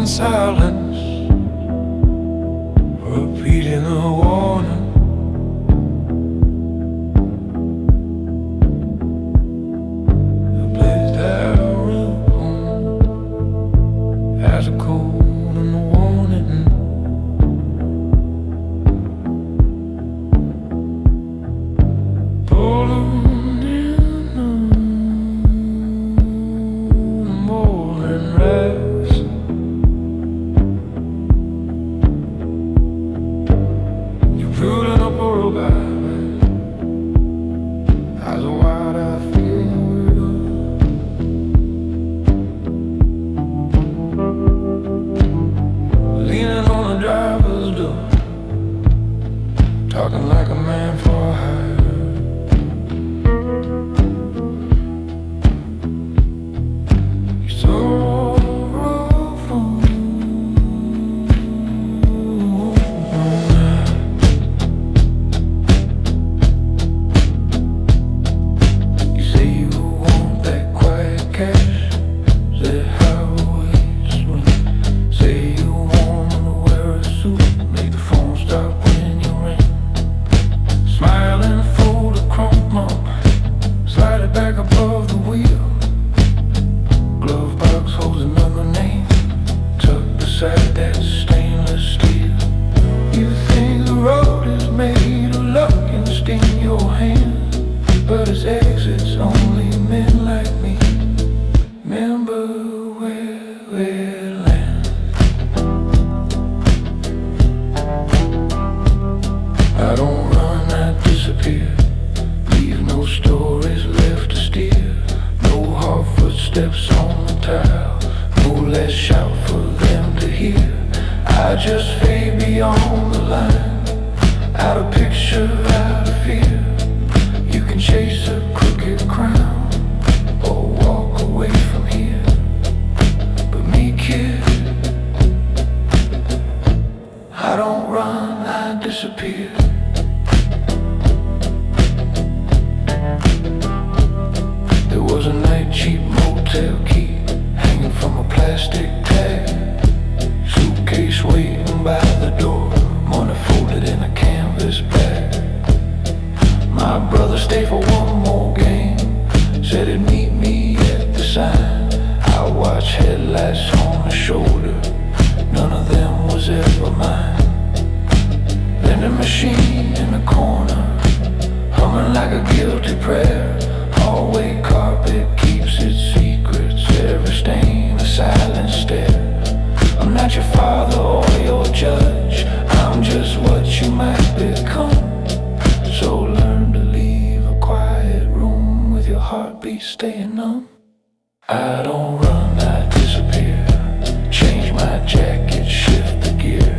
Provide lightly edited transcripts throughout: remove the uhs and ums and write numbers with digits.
silence, repeating the warning. The place that I run home has a code and a warning. Pulling in the morning rest. Putting up a rope eyes are wide, I feel you. Leaning on the driver's door, talking like a man for hire. You so rough on but its exits only men like me. Remember where we land. I don't run, I disappear. Leave no stories left to steer. No hard footsteps on the tile. No less shout for them to hear. I just fade beyond the line. Out of picture, out of fear. You can chase a crooked crown or walk away from here. But me, kid, I don't run, I disappear. There was a night cheap motel key hanging from a plastic tag. Suitcase waiting by the door, money folded in a canvas bag. My brother stayed for one more game, said he'd meet me at the sign. I watched headlights on the shoulder, none of them was ever mine. Vending machine in the corner, humming like a guilty prayer. Hallway carpet keeps its secrets, every stain a silent stare. I'm not your father or your judge, I'm just what you might become. So learn to leave a quiet room with your heartbeat staying numb. I don't run, I disappear. Change my jacket, shift the gear.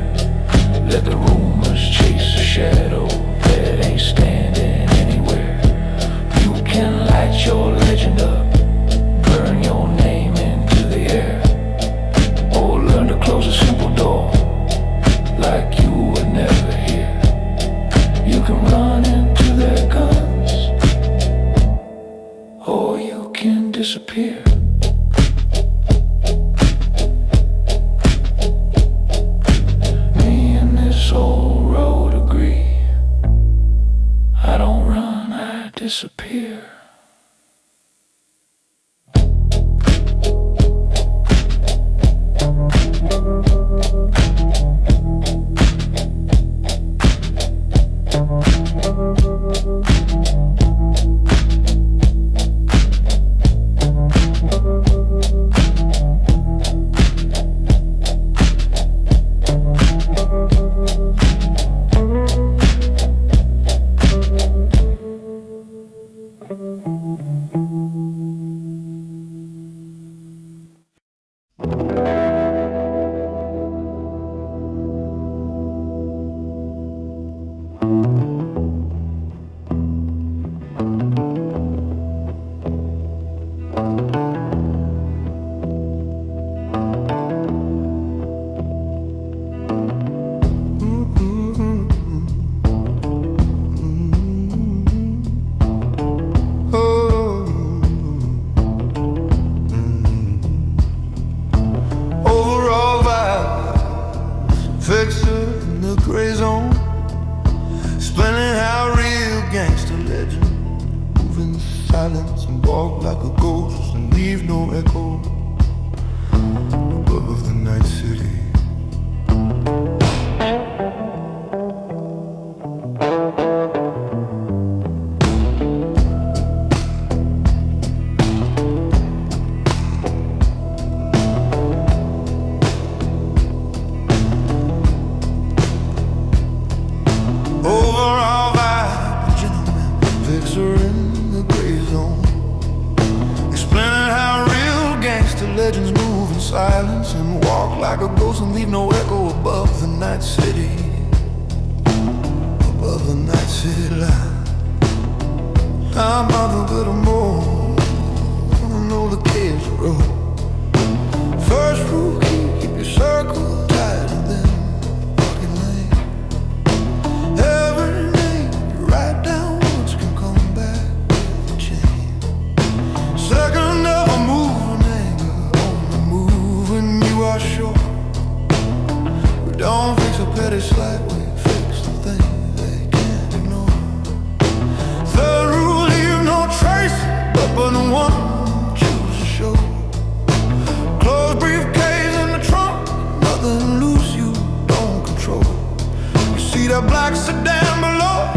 Let the rumors chase a shadow that ain't standing anywhere. You can light your legend up, burn your name into the air. and walk like a ghost and leave no echo above the night city. Legends move in silence and walk like a ghost and leave no echo above the night city. Above the night city line. I'm nothing but a mole. I know the kids roll. First rule, keep your circle tight and then fucking lane. Every night you write down what can come back with a change. Second never move. Sure, we don't fix a petty slight, we fix the thing they can't ignore. Third rule, leave no trace, but the one choose to show. Closed briefcase in the trunk, nothing loose you don't control. You see that black sedan below,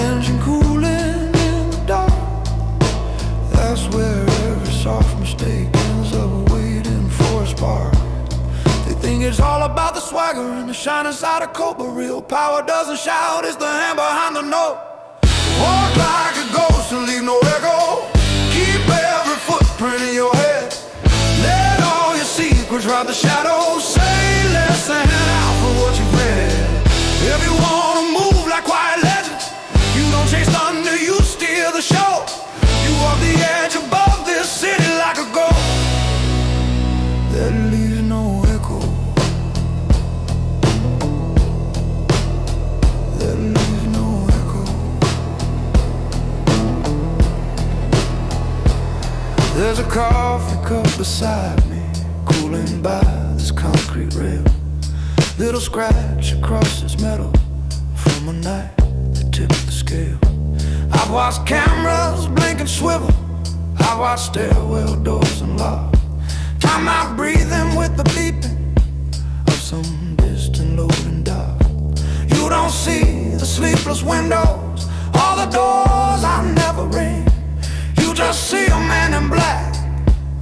engine cooling in the dark. That's where every soft mistake ends up waiting for a spark. Think it's all about the swagger and the shining side of coat, but real power doesn't shout, it's the hand behind the note. Walk like a ghost and leave no echo. Keep every footprint in your head. Let all your secrets ride the shadows. Say less and out for what you've read. If you wanna move like quiet legends, you don't chase thunder, you steer the show. You walk the edge above this city like a ghost that leaves no echo. There's a coffee cup beside me, cooling by this concrete rail. Little scratch across this metal from a night that tipped the scale. I've watched cameras blink and swivel. I've watched stairwell doors unlock. Time my breathing with the beeping of some distant loading dock. You don't see the sleepless windows or the doors I never ring. You just see a man in black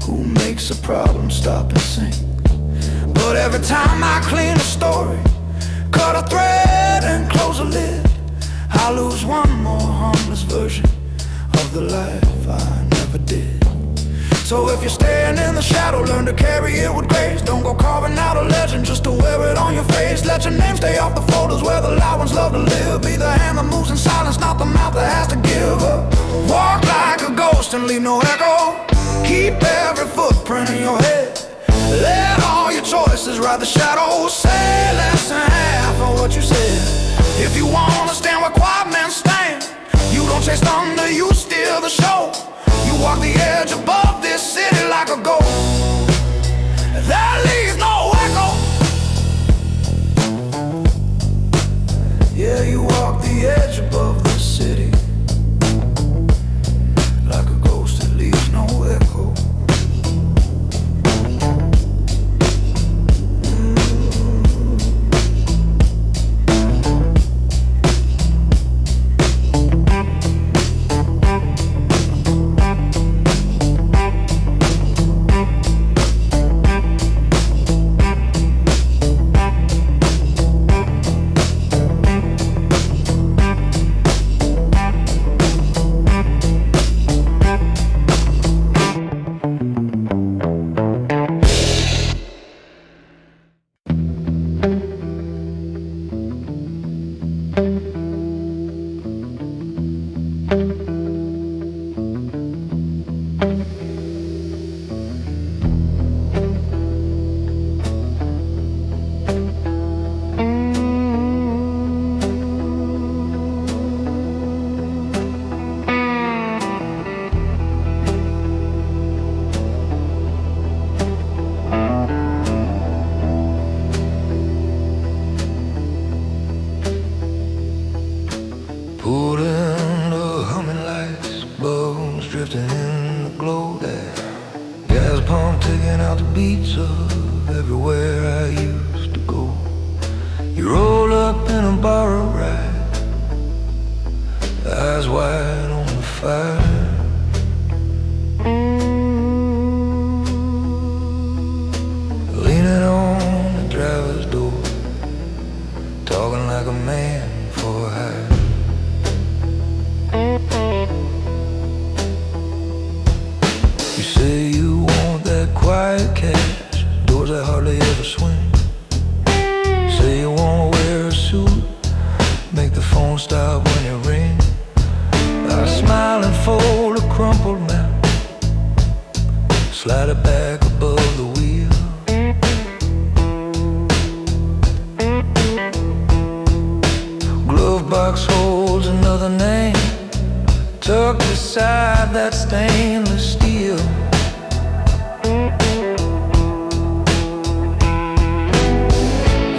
who makes a problem stop and sink. But every time I clean a story, cut a thread and close a lid, I lose one more harmless version of the life I never did. So if you're staying in the shadow, learn to carry it with grace. Don't go carving out a legend just to wear it on your face. Let your name stay off the photos where the loud ones love to live. Be the hand that moves in silence, not the mouth that has to give up. Walk like a ghost and leave no echo. Keep every footprint in your head. Let all your choices ride the shadows. Say less than half of what you said. If you wanna stand where quiet men stand, you don't chase thunder, you steer the show. You walk the edge above this city like a ghost that leaves no echo. Yeah, you walk the edge above this city like a ghost that leaves no echo. Girls that hardly ever swing. Say you wanna wear a suit, make the phone stop when you ring. I smile and fold a crumpled map, slide it back above the wheel. Glove box holds another name, tucked beside that stainless steel.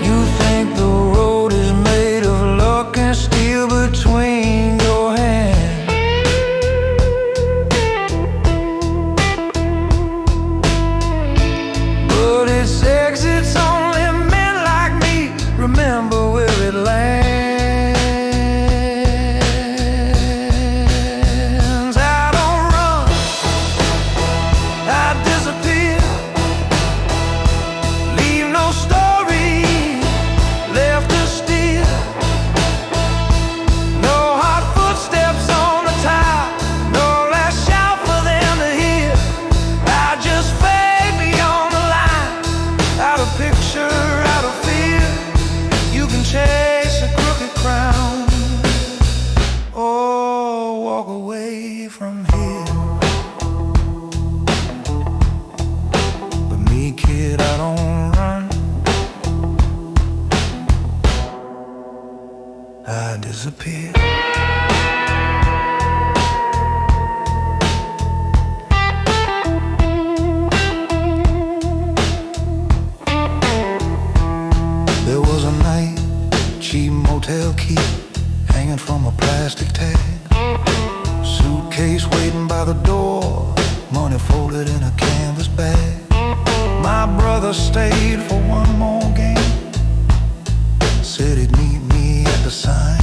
You think the road is made of luck and steel between your hands. But its exits only men like me remember where it lands. I disappear. There was a night, cheap motel key hanging from a plastic tag, suitcase waiting by the door, money folded in a canvas bag. My brother stayed for one more game, said he'd meet me at the sign.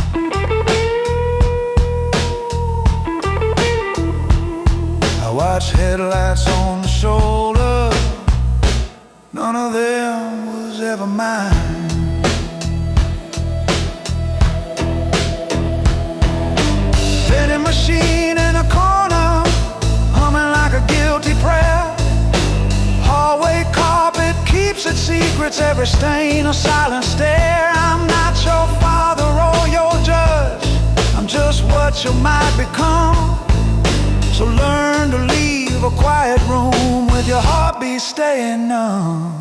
I watched headlights on the shoulder, none of them was ever mine. Vending machine in a corner, humming like a guilty prayer. Hallway carpet keeps its secrets, every stain a silent stare. I'm not your father or your judge, I'm just what you might become. So learn to leave a quiet room with your heartbeat staying numb.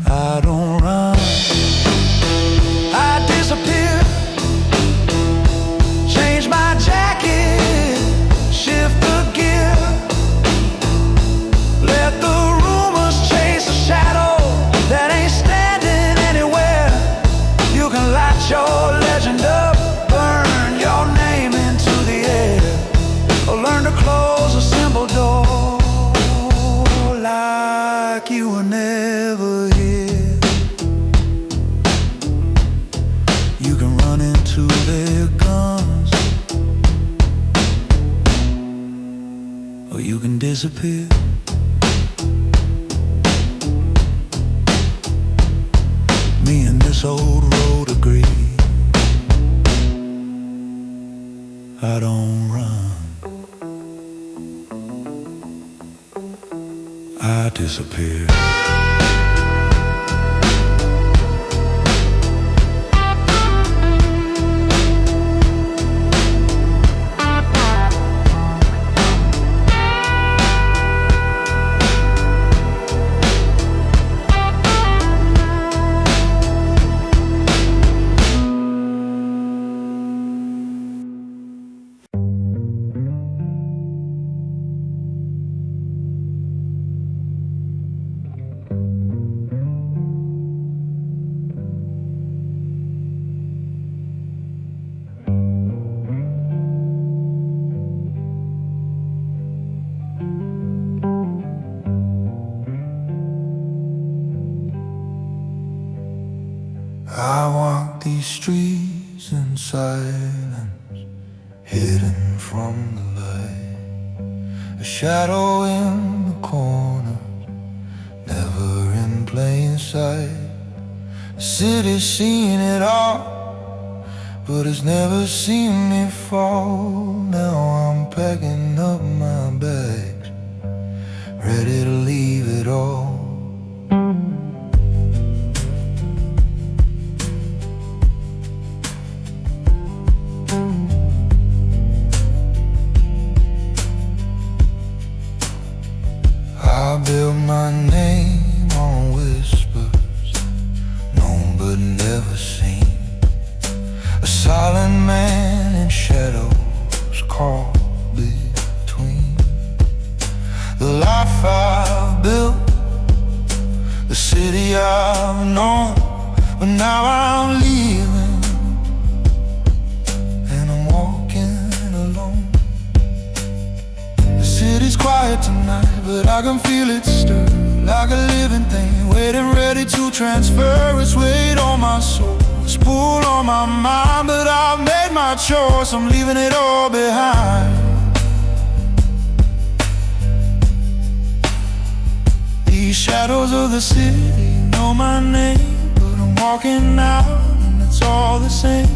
I don't run, I disappear. Change my jacket, shift the gear. Let the rumors chase a shadow that ain't standing anywhere. You can light your legend up, burn your name into the air, or learn to close a simple door like you were never here. You can run into their guns, or you can disappear. Me and this old road agree, I don't run, I disappear. I walk these streets in silence, hidden from the light. A shadow in the corner, never in plain sight. The city's seen it all, but it's never seen me fall. Now I'm packing up my bags, ready to leave it all. I built my name on whispers, known but never seen. A silent man in shadows caught between the life I've built, the city I've known. But now I'm leaving, and I'm walking alone. The city's quiet tonight, but I can feel it stir, like a living thing, waiting ready to transfer its weight on my soul. It's pulled on my mind, but I've made my choice. I'm leaving it all behind. These shadows of the city know my name, but I'm walking out and it's all the same.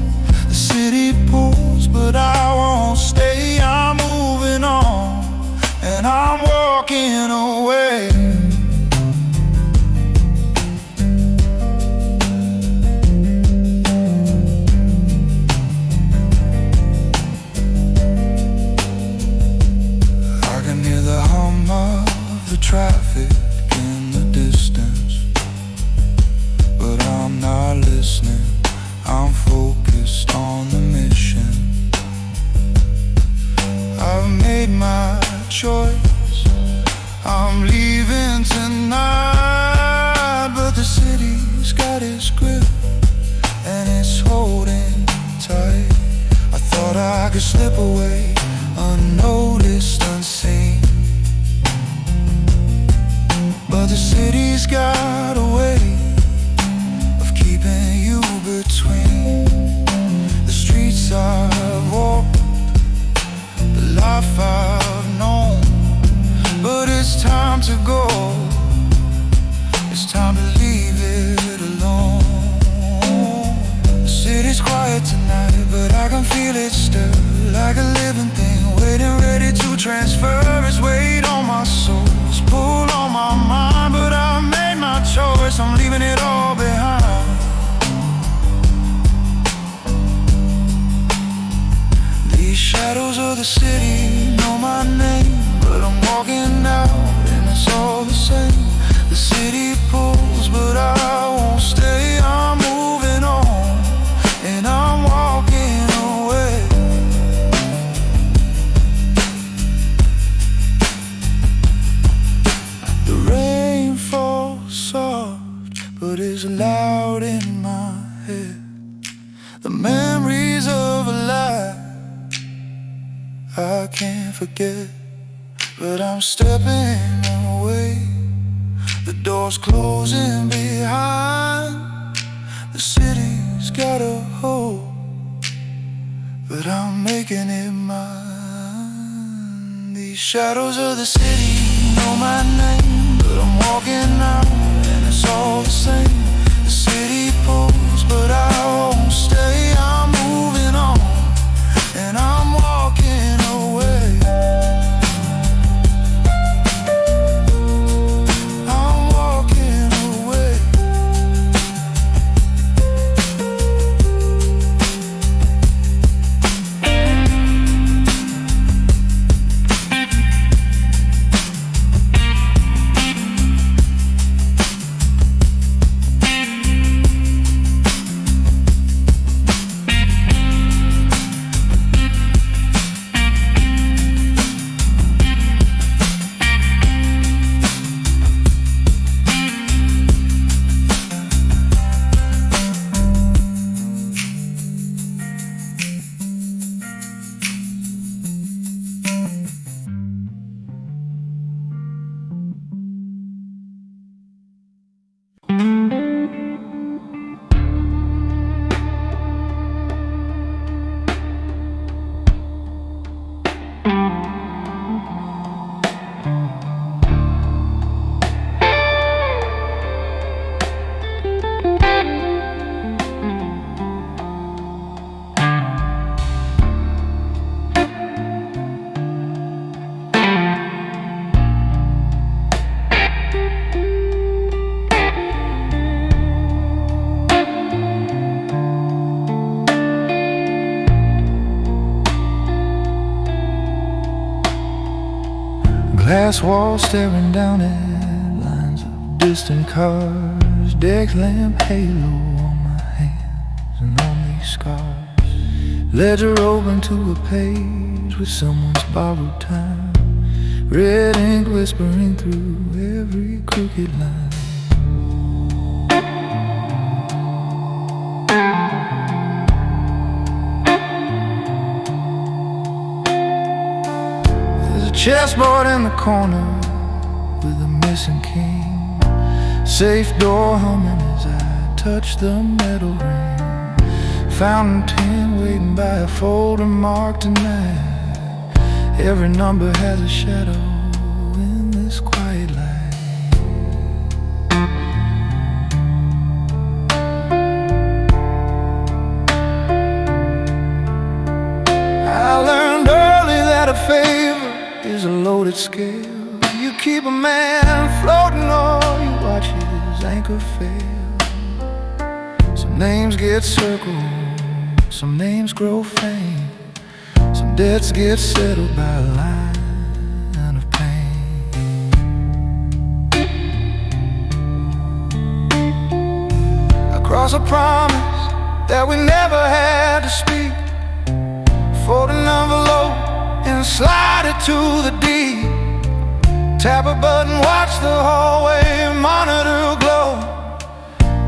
The city pulls, but I won't stay. I'm moving on, and I'm walking away. I can hear the hum of the traffic in the distance, but I'm not listening. I'm focused on the mission. I've made my choice, I'm leaving tonight. But the city's got its grip, and it's holding tight. I thought I could slip away, unnoticed, unseen, but the city's got a way of keeping you between the streets I've walked, the life I've known. But it's time to go, it's time to leave it alone. The city's quiet tonight, but I can feel it stir, like a living thing, waiting ready to transfer its weight on my soul. It's pulled on my mind, but I've made my choice. I'm leaving it all behind. These shadows of the city know my name, but I'm walking out and it's all the same. The city pulls, but I won't stay. I'm moving on, and I'm walking away. The rain falls soft, but it's loud in my head. The memories of a life I can't forget, but I'm stepping away. The door's closing behind. The city's got a hold, but I'm making it mine. These shadows of the city know my name, but I'm walking out and it's all the same. The city pulls, but I won't stay. I'm moving on, and I'm walking away. I'm walking away. glass wall staring down at lines of distant cars, deck lamp halo on my hands and on these scars. Ledger open to a page with someone's borrowed time, red ink whispering through every crooked line. There's a chessboard in the corner with a missing king, safe door humming as I touch the metal ring, fountain pen waiting by a folder marked tonight. Every number has a shadow in this quiet light. I learned early that a favor is a loaded scale. You keep a man floating or you watch his anchor fail. Some names get circled, some names grow faint, some debts get settled by a line of pain. Across a promise that we never had to speak, fold an envelope and slide it to the deed. Tap a button, watch the hallway monitor glow,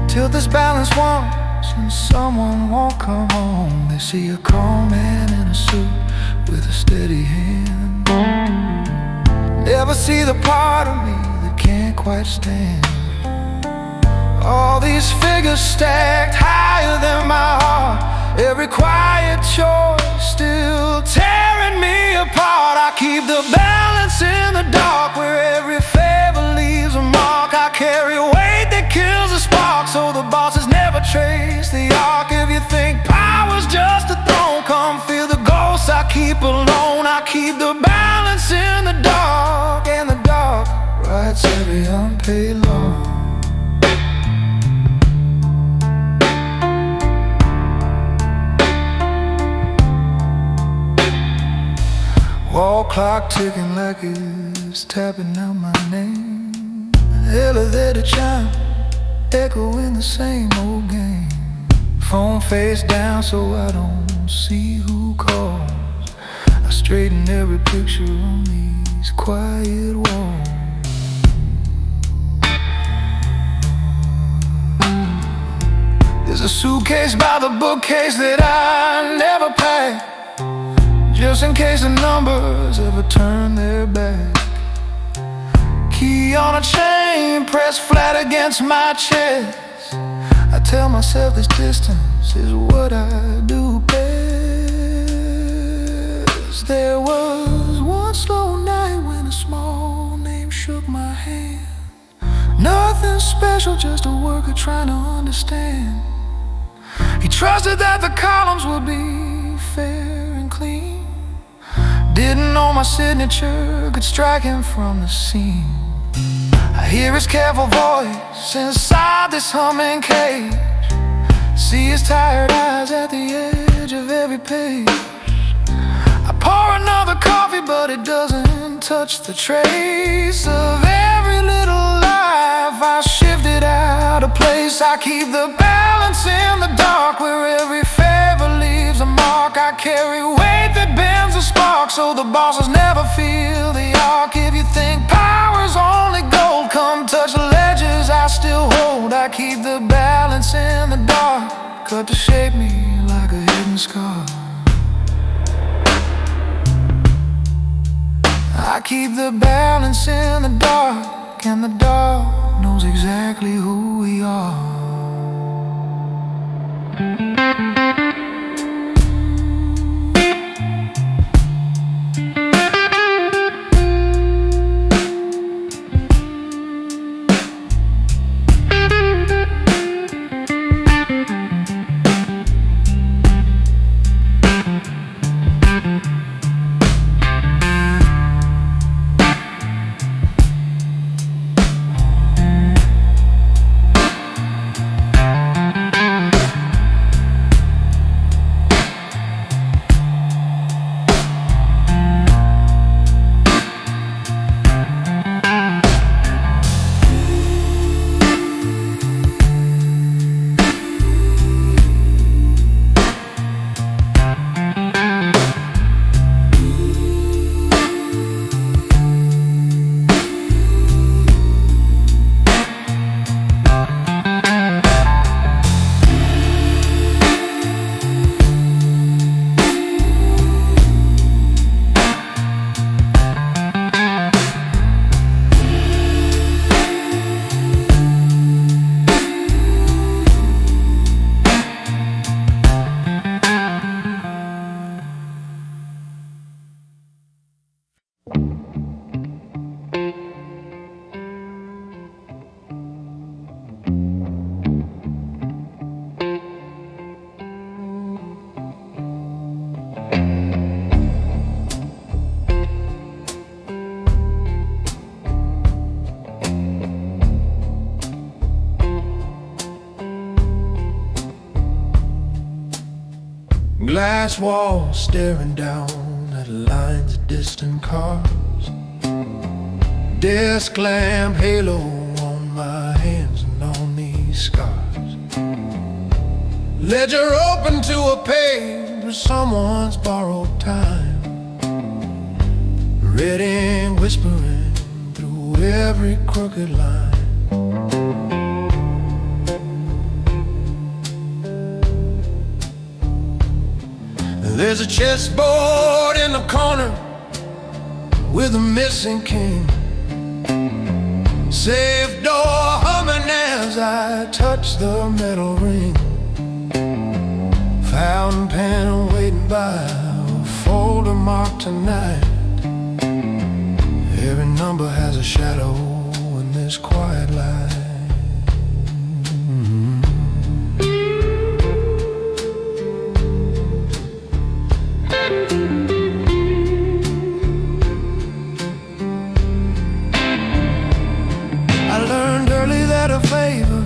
till this balance once and someone won't come home. They see a calm man in a suit with a steady hand, never see the part of me that can't quite stand. All these figures stacked higher than my heart, every quiet choice still tearing me apart. I keep the balance in the dark where every favor leaves a mark. I carry weight that kills the spark so the bosses never trace the arc. If you think power's just a throne, come feel the ghosts I keep alone. I keep the balance in the dark, and the dark writes every unpaid loan. Wall clock ticking like it's tapping out my name. Elevator chime echoing the same old game. Phone face down so I don't see who calls. I straighten every picture on these quiet walls. There's a suitcase by the bookcase that I never pack, just in case the numbers ever turn their back. Key on a chain pressed flat against my chest. I tell myself this distance is what I do best. There was one slow night when a small name shook my hand. Nothing special, just a worker trying to understand. He trusted that the columns would be fair and clean, didn't know my signature could strike him from the scene. I hear his careful voice inside this humming cage, see his tired eyes at the edge of every page. I pour another coffee but it doesn't touch the trace of every little life I shifted out of place. I keep the balance in the dark where every favor leaves a mark. I carry weight that bends the spark so the bosses never feel the arc. If you think power's only gold, come touch the ledges I still hold. I keep the balance in the dark, cut to shape me like a hidden scar. I keep the balance in the dark, and the dark knows exactly who we are. glass wall staring down at lines of distant cars. Desk lamp halo on my hands and on these scars. Ledger open to a page with someone's borrowed time. Red ink whispering through every crooked line. There's a chessboard in the corner with a missing king. Safe door humming as I touch the metal ring. Fountain pen waiting by a folder marked tonight. Every number has a shadow in this quiet light. I learned early that a favor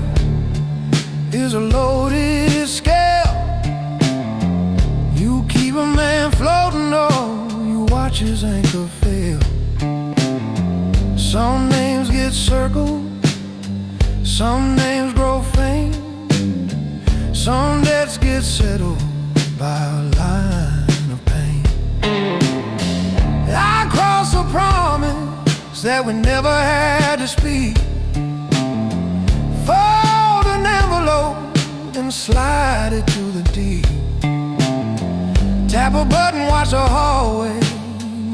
is a loaded scale. You keep a man floating, or you watch his anchor fail. Some names get circled, some names grow faint, some debts get settled by a line of pain. I cross a promise that we never had to speak. Fold an envelope and slide it to the deep. Tap a button, watch the hallway,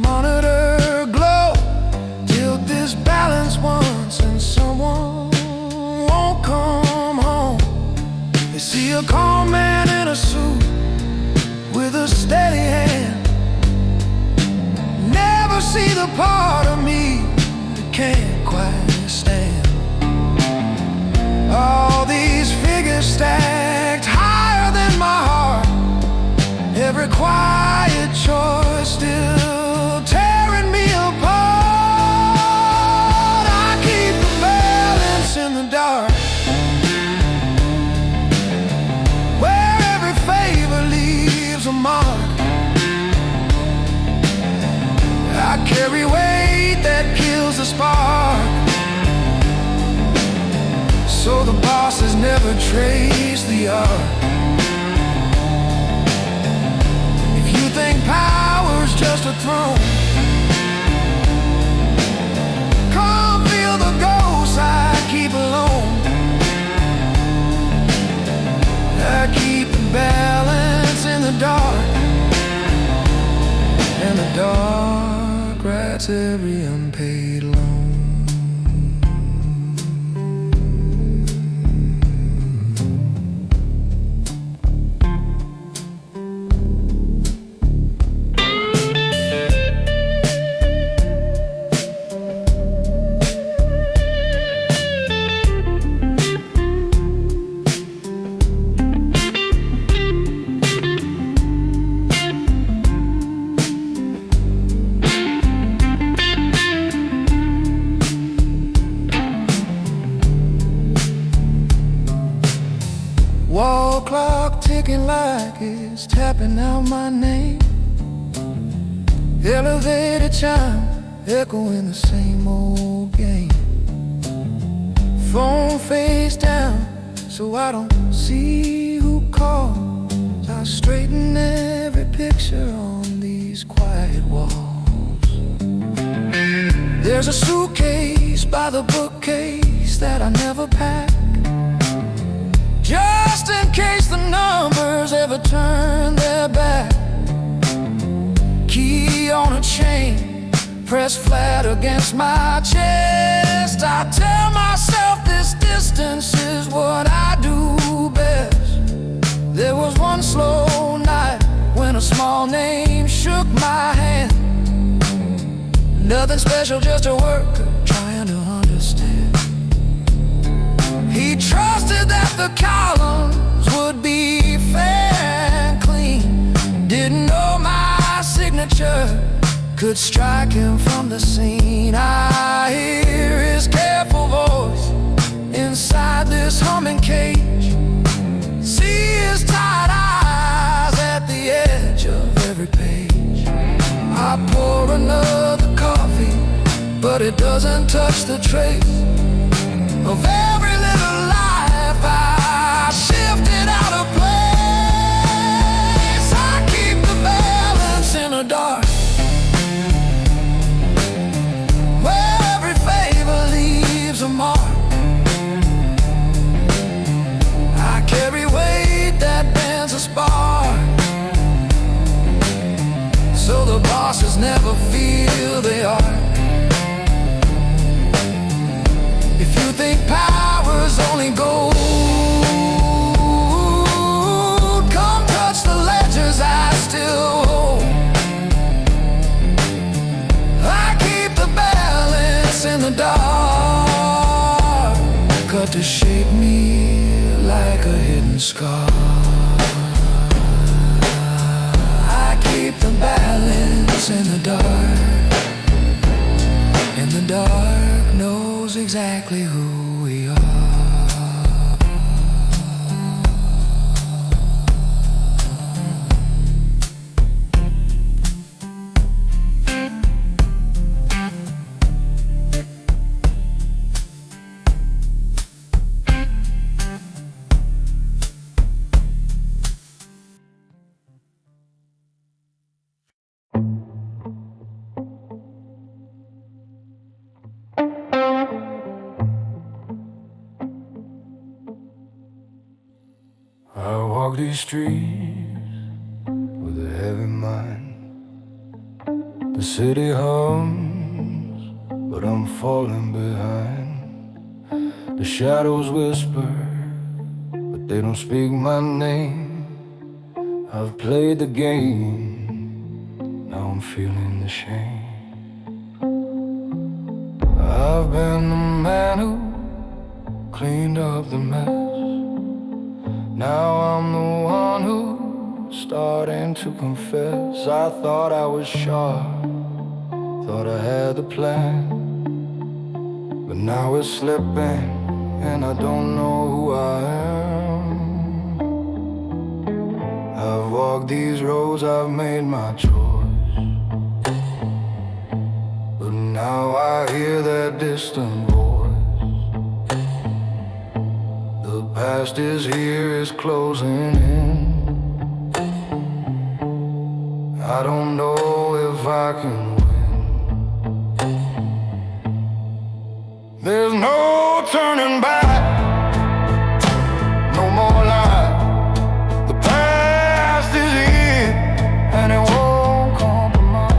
monitor glow. Tilt this balance once and someone won't come home. They see a calm man in a suit with a steady hand. Never see the part of me that can't quite stand. All these figures stacked higher than my heart. Every quiet choice still tearing me apart. I keep the balance in the dark, where every favor leaves a mark. I carry weight that kills the spark, so the bosses never trace the art. If you think power's just a throne, come feel the ghosts I keep alone. I keep the balance in the dark, and the dark writes every unpaid loan. Wall clock ticking like it's tapping out my name. Elevator chime echoing the same old game. Phone face down so I don't see who calls. I straighten every picture on these quiet walls. There's a suitcase by the bookcase that I never pack, just in case the numbers ever turn their back. Key on a chain, pressed flat against my chest. I tell myself this distance is what I do best. There was one slow night when a small name shook my hand. Nothing special, just a worker trying to understand. He trusted that the columns would be fair and clean. Didn't know my signature could strike him from the scene. I hear his careful voice inside this humming cage. See his tight eyes at the edge. another coffee, but it doesn't touch the trace of every little life I shifted out of place. I keep the balance in the dark, where every favor leaves a mark. I carry weight that bends a spark, so the bosses never feel they are. If you think power's only gold, come touch the ledgers I still hold. I keep the balance in the dark, cut to shape me like a hidden scar. I keep the balance in the dark, and the dark knows exactly who we are. I walk these streets with a heavy mind. The city hums, but I'm falling behind. The shadows whisper, but they don't speak my name. I've played the game, now I'm feeling the shame. I've been the man who cleaned up the mess. Now I'm the one who's starting to confess. I thought I was sharp, thought I had the plan, but now it's slipping and I don't know who I am. I've walked these roads, I've made my choice, but now I hear that distant voice. The past is here, it's closing in. I don't know if I can win. There's no turning back, no more lies. The past is here and it won't compromise.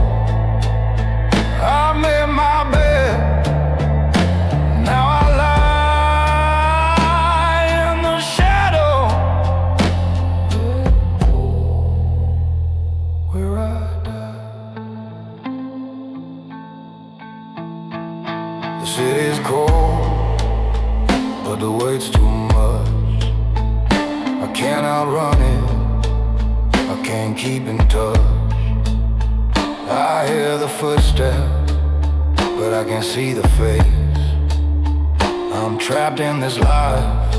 I made my bed, now I lie in the shadow where I die. The city's cold, but the weight's too much. I can't outrun it, I can't keep in touch. I hear the footsteps, but I can't see the face. I'm trapped in this life,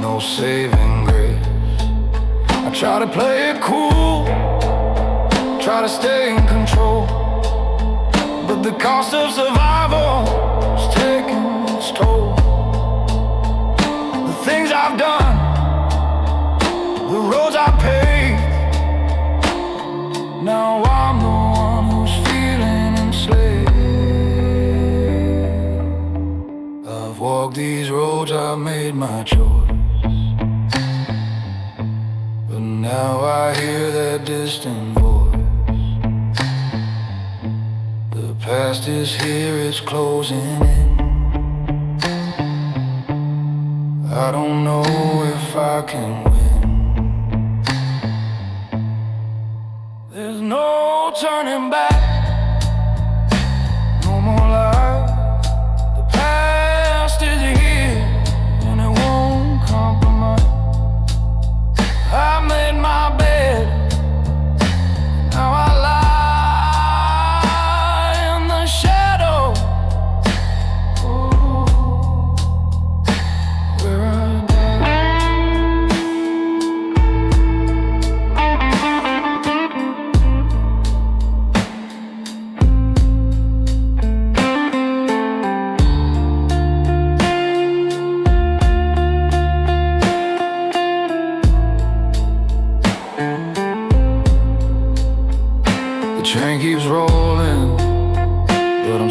no saving grace. I try to play it cool, try to stay in control, but the cost of survival is taking its toll. The things I've done, the roads I paved, now I'm the one who's feeling enslaved. I've walked these roads, I've made my choice, but now I hear that distant voice. The past is here, it's closing in. I don't know if I can win. There's no turning back, no more lies. The past is here and it won't compromise. I made my bed, now I lie in the shadow where I die.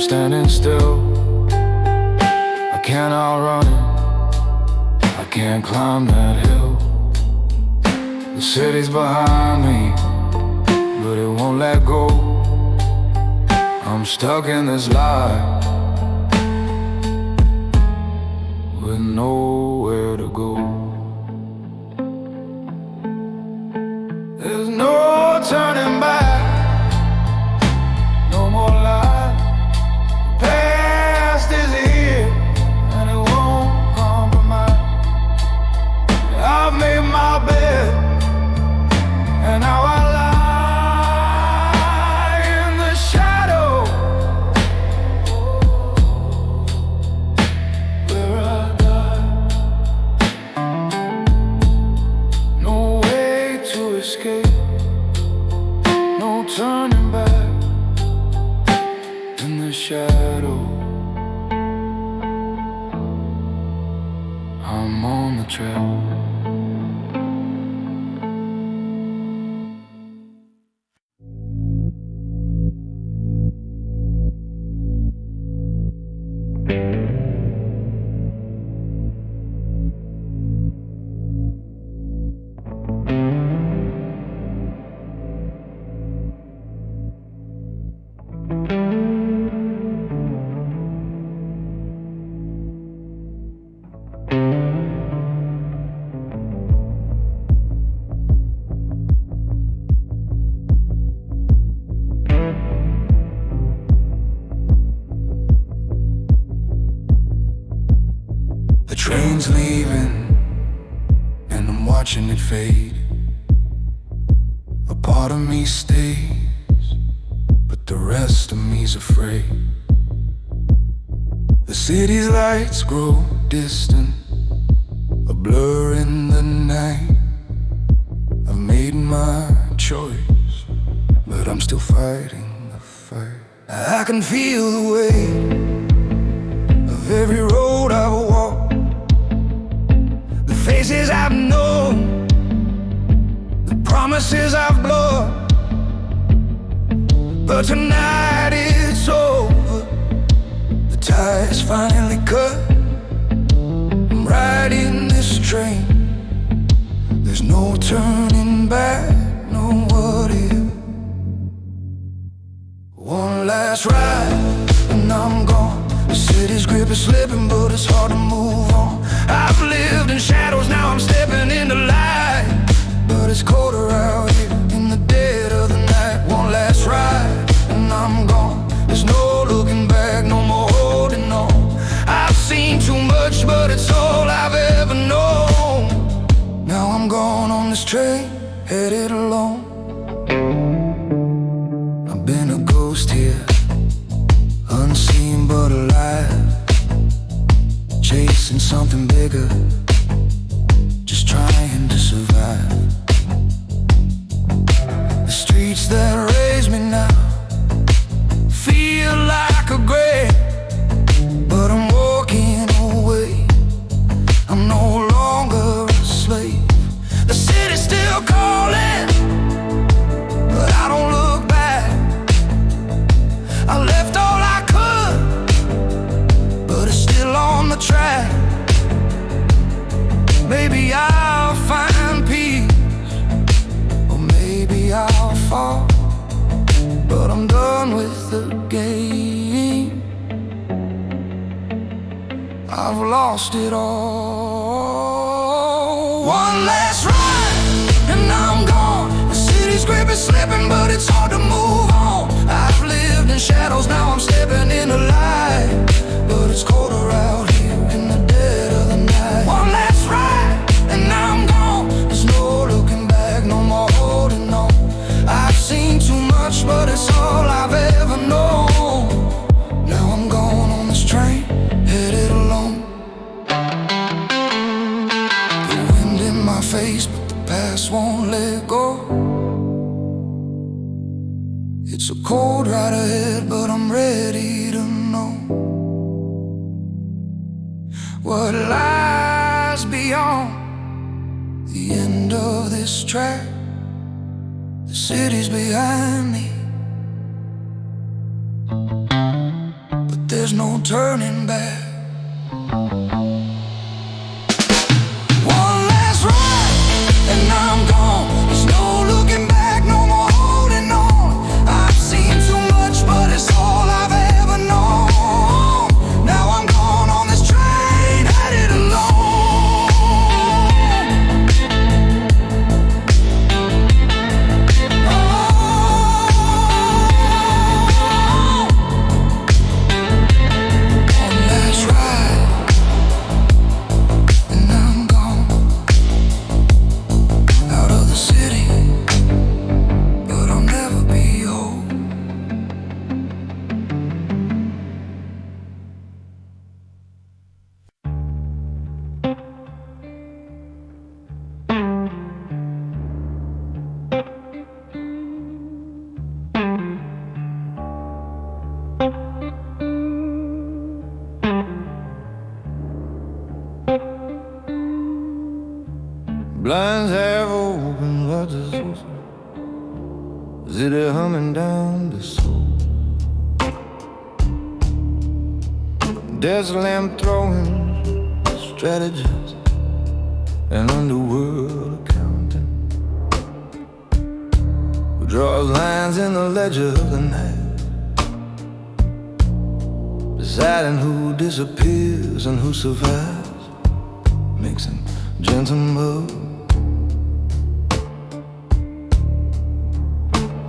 I'm standing still. I can't outrun it. I can't climb that hill. The city's behind me, but it won't let go. I'm stuck in this lie with nowhere to go. There's no turning back, no more lies. The past is here and it won't compromise. I've made my bed and now I lie in the shadow where I die. No way to escape, no turning back in the shadow. I'm on the trail. The train's leaving, and I'm watching it fade. A part of me stays, but the rest of me's afraid. The city's lights grow distant, a blur in the night. I've made my choice, but I'm still fighting the fight. I can feel the weight of every road I've walked, the faces I've known, the promises I've blown. But tonight it's over, the tie's finally cut. I'm riding this train, there's no turning back, no what if. One last ride and I'm gone. The city's grip is slipping, but it's hard to move on. I've lived in shadows, now I'm stepping into light. But it's colder out here in the dead of the night. One last ride and I'm gone. There's no looking back, no more holding on. I've seen too much, but it's all I've ever known. Now I'm gone on this train, headed alone. I've been a ghost here, unseen but alive, chasing something bigger, just trying to survive. The streets that raise me now feel like a grave, but I'm walking away. I'm no longer a slave. The city's still calling, but I don't look back. I left all I could, but it's still on the track. Maybe I'll find peace, or maybe I'll fall. But I'm done with the game, I've lost it all. One last ride and I'm gone. The city's grip is slipping, but it's hard to move on. I've lived in shadows, now I'm stepping into light. But it's colder out here in the dead of the night. One last ride and I'm gone. There's no looking back, no more holding on. I've seen too much, but it's all I've ever known. Now I'm gone on this train, headed alone. The wind in my face, but the past won't let go. It's a cold ride ahead, but I'm ready to know what lies beyond the end of this track. The city's behind me. there's no turning back. One last ride, and I'm gone. There's no looking back, no more holding on. I've seen too much, but it's all I've ever known. Now I'm gone on this train, headed alone. Blinds have open, lots of souls. City humming down the soul. Desk lamp throwing strategist, an underworld accountant who draws lines in the ledger of the night, deciding who disappears and who survives, mixing gentlemen.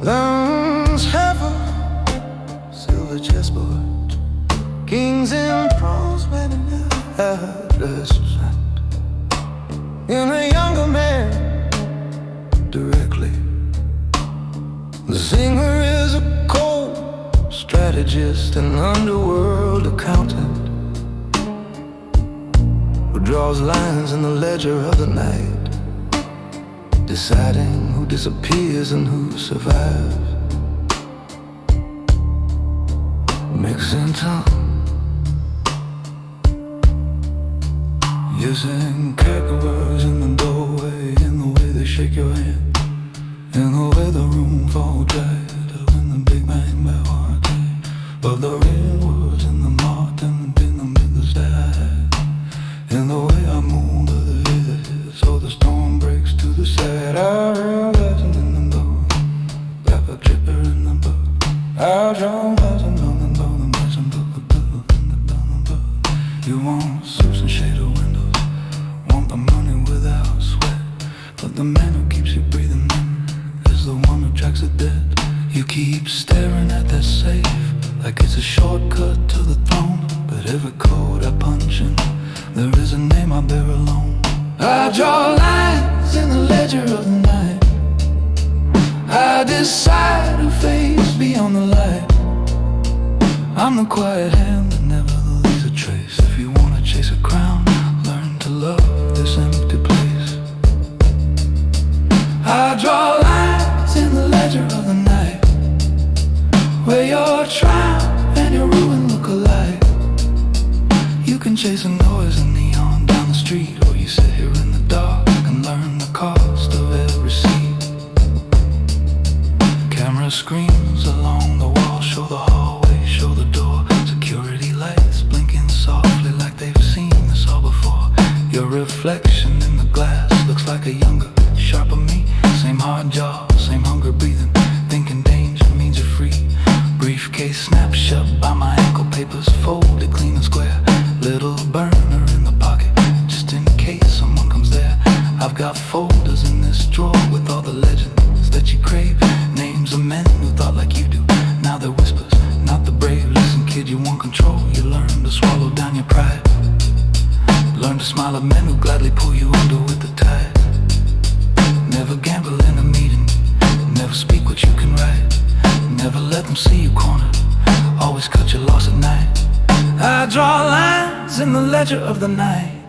Lungs have a silver chessboard, kings and pawns waiting at the sight. In a younger man, directly, the singer is a cold strategist, an underworld accountant who draws lines in the ledger of the night, deciding who disappears and who survives, mixing time, using character words in the doorway, in the way they shake your hand, in the way the room falls dry, when the big bang by heart of the real words in the mart and in the middle sky, in the way I move to the head, so the storm breaks to the side. I realize I'm in the boat, got a dripper in the boat. I draw rising on the boat, and there's some book in the boat. You want suits and shaded windows, want the money without sweat, but the man who keeps you breathing in is the one who tracks the dead. You keep staring at that safe like it's a shortcut to the throne, but every code I punch in, there is a name I bear alone. I draw lines in the ledger of the night, I decide who fades beyond the light. I'm the quiet hand that never leaves a trace. If you wanna chase a crown, learn to love this empty place. I draw lines in the ledger of the night, where your triumph and your ruin look alike. You can chase a noise in neon down the street, or you sit here in the dark and learn the cost of every seat. Camera screens along the wall show the hallway, show the door. Security lights blinking softly like they've seen this all before. Your reflection in the glass looks like a younger, sharper me. Same hard jaw, same hunger breathing, thinking danger means you're free. Briefcase snapped shut by my ankle, papers folded clean and square. Little burner in the pocket, just in case someone comes there. I've got folders in this drawer with all the legends that you crave, names of men who thought like you do. Now they're whispers, not the brave. Listen kid, you want control, you learn to swallow down your pride. Learn to smile at men who gladly pull you under with the tide. Never gamble in a meeting, never speak what you can write. Never let them see you cornered, always cut your loss at night. I draw lines in the ledger of the night,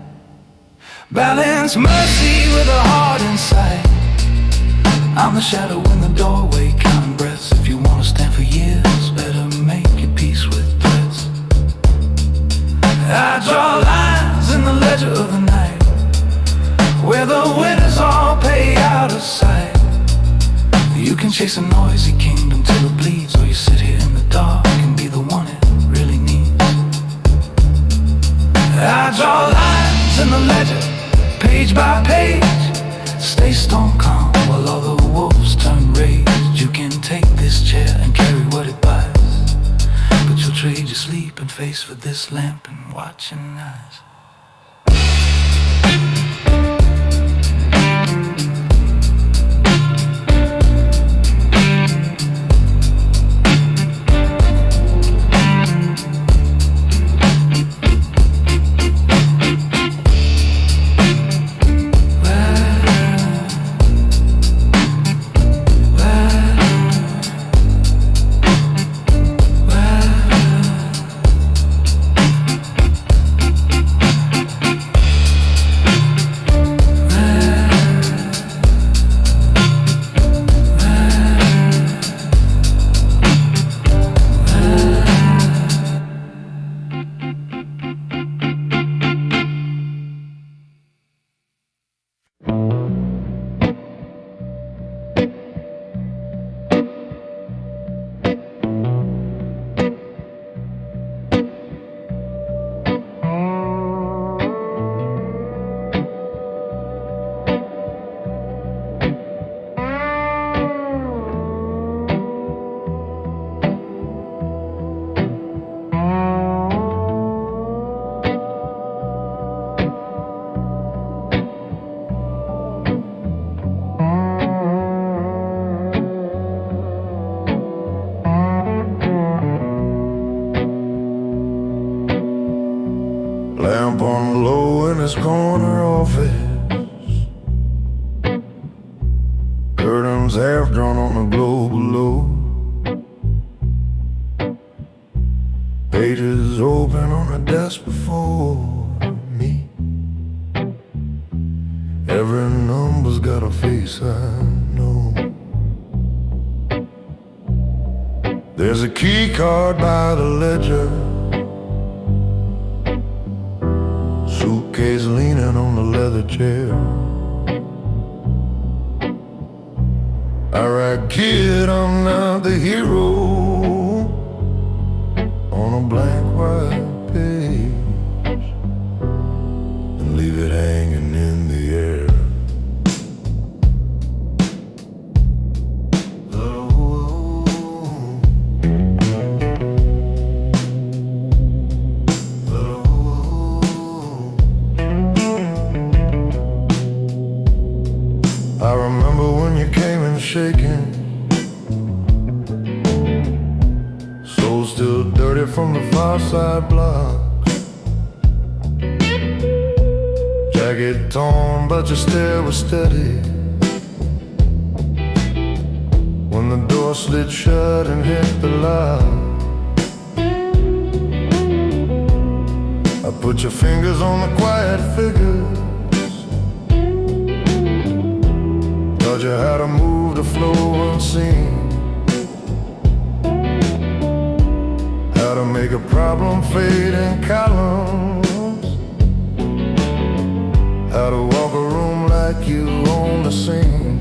balance mercy with a heart inside. I'm the shadow in the doorway, counting breaths. If you wanna stand for years, better make your peace with threats. I draw lines in the ledger of the night, where the winners all pay out of sight. You can chase a noisy kingdom till it bleeds, or you sit here in the dark and be the one it really needs. page by page. Stay stone calm while all the wolves turn rage. You can take this chair and carry what it buys, but you'll trade your sleep and face for this lamp and watching eyes. Lamp on the low in his corner office, curtains half drawn on the globe below, pages open on the desk before me. Every number's got a face I know. There's a key card by the ledger, suitcase leaning on the leather chair. Alright kid, I'm not the hero on a blank white page, and leave it hanging in the air. I remember when you came in shaking, soul still dirty from the far side block, jacket torn but your stare was steady when the door slid shut and hit the lock. I put your fingers on the quiet figures, taught you how to move the flow unseen, how to make a problem fade in columns, how to walk a room like you own the scene.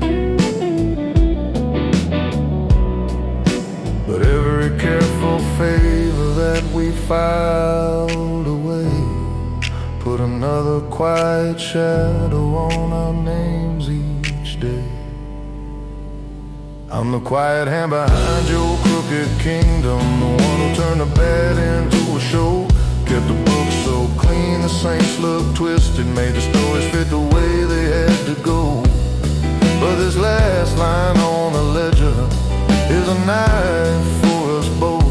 But every careful favor that we filed away put another quiet shadow on our names each day. I'm the quiet hand behind your crooked kingdom, the one who turned the bad into a show, kept the books so clean the saints looked twisted, made the stories fit the way they had to go. But this last line on the ledger is a knife for us both.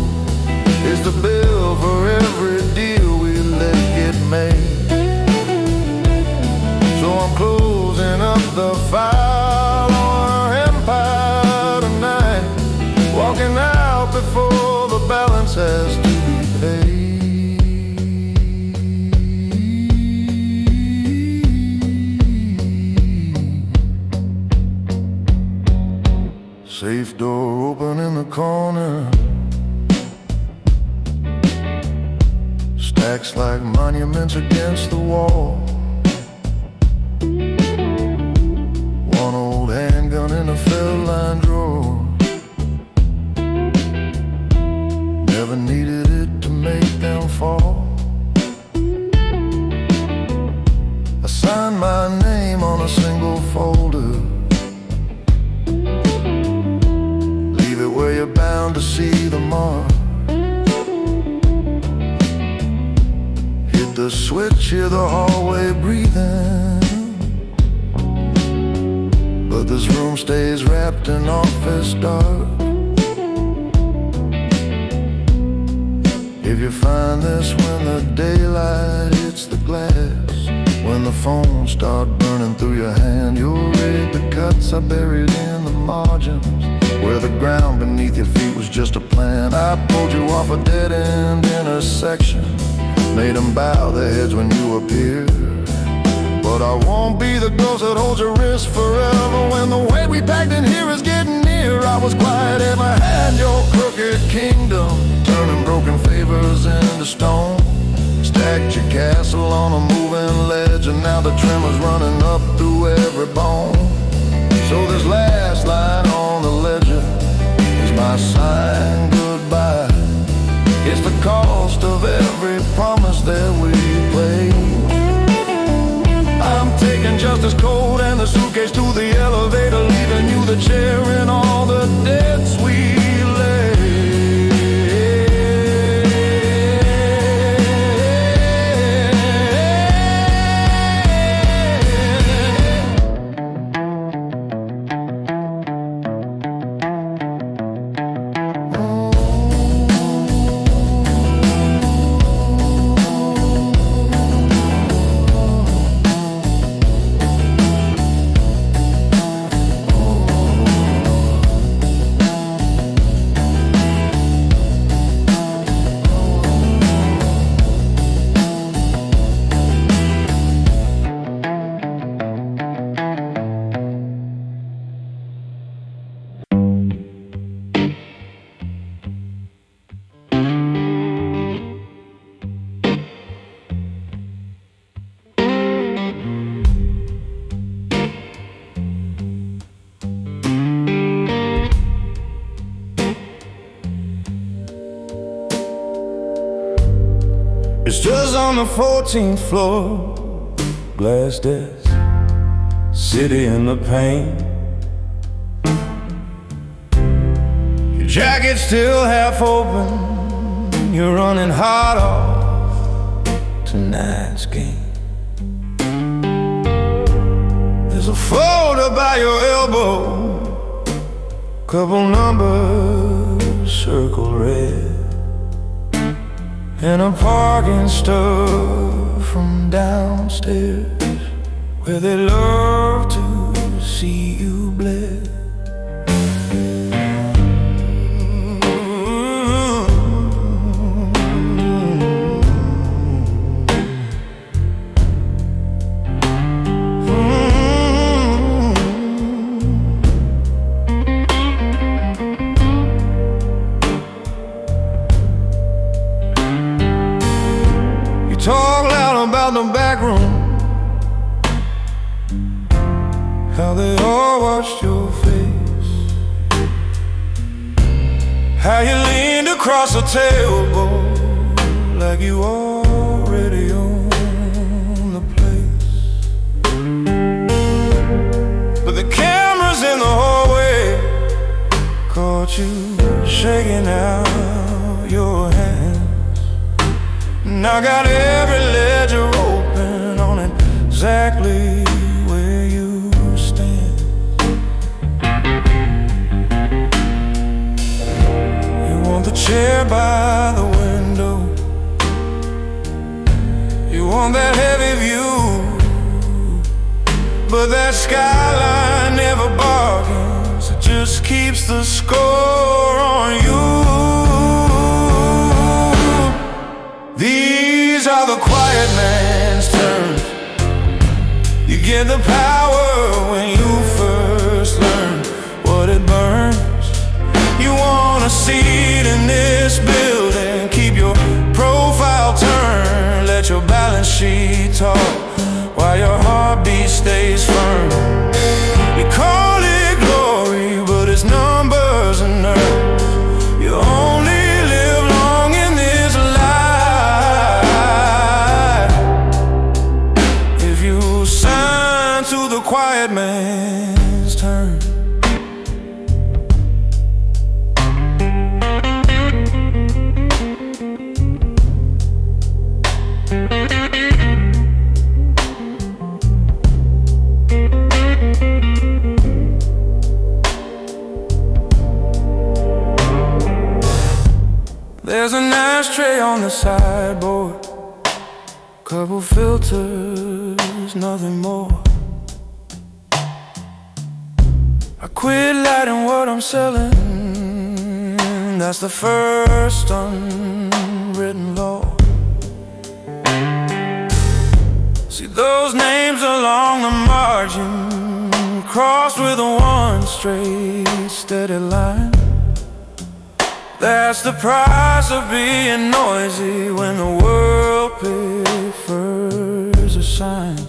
It's the bill for every deal we let get made. So I'm closing up the file on our empire tonight, walking out before the balance has to be paid. Safe door open in the corner, stacks like monuments against the wall. One old handgun in a felt-line drawer, never needed it to make them fall. I signed my name a single folder. Leave it where you're bound to see the mark. Hit the switch, hear the hallway breathing, but this room stays wrapped in office dark. If you find this when the daylight hits the glass, when the phones start burning through your hand, you'll read the cuts are buried in the margins, where the ground beneath your feet was just a plan. I pulled you off a dead-end intersection, made them bow their heads when you appeared. But I won't be the ghost that holds your wrist forever. When the weight we packed in here is getting near, I was quiet in my hand, your crooked kingdom, turning broken favors into stone. Stacked your castle on a moving ledge, and now the tremor's running up through every bone. So this last line on the ledger is my sign goodbye. It's the cost of every promise that we played. I'm taking just this coat and the suitcase to the elevator, leaving you the chair and all the debts we laid. It's just on the 14th floor, glass desk, city in the pain. Your jacket's still half open, you're running hot off tonight's game. There's a folder by your elbow, couple numbers circled red, and a parking stub from downstairs, where they love to see you bled. Talk loud about the back room, how they all watched your face, how you leaned across the table like you already own the place. But the cameras in the hallway caught you shaking out your hands. And I got every ledger open on exactly where you stand. You want the chair by the window, you want that heavy view, but that skyline never bargains, it just keeps the score on you. These are the quiet man's terms. You get the power when you first learn what it burns. You want a seat in this building, keep your profile turned, let your balance sheet talk while your heartbeat stays firm. We call it glory, but it's numbers and nerves. You only live long in this life if you sign to the quiet man's turn. There's an ashtray on the sideboard, couple filters, nothing more. I quit lighting what I'm selling, that's the first unwritten law. See those names along the margin, crossed with a one straight steady line. That's the price of being noisy when the world prefers a sign.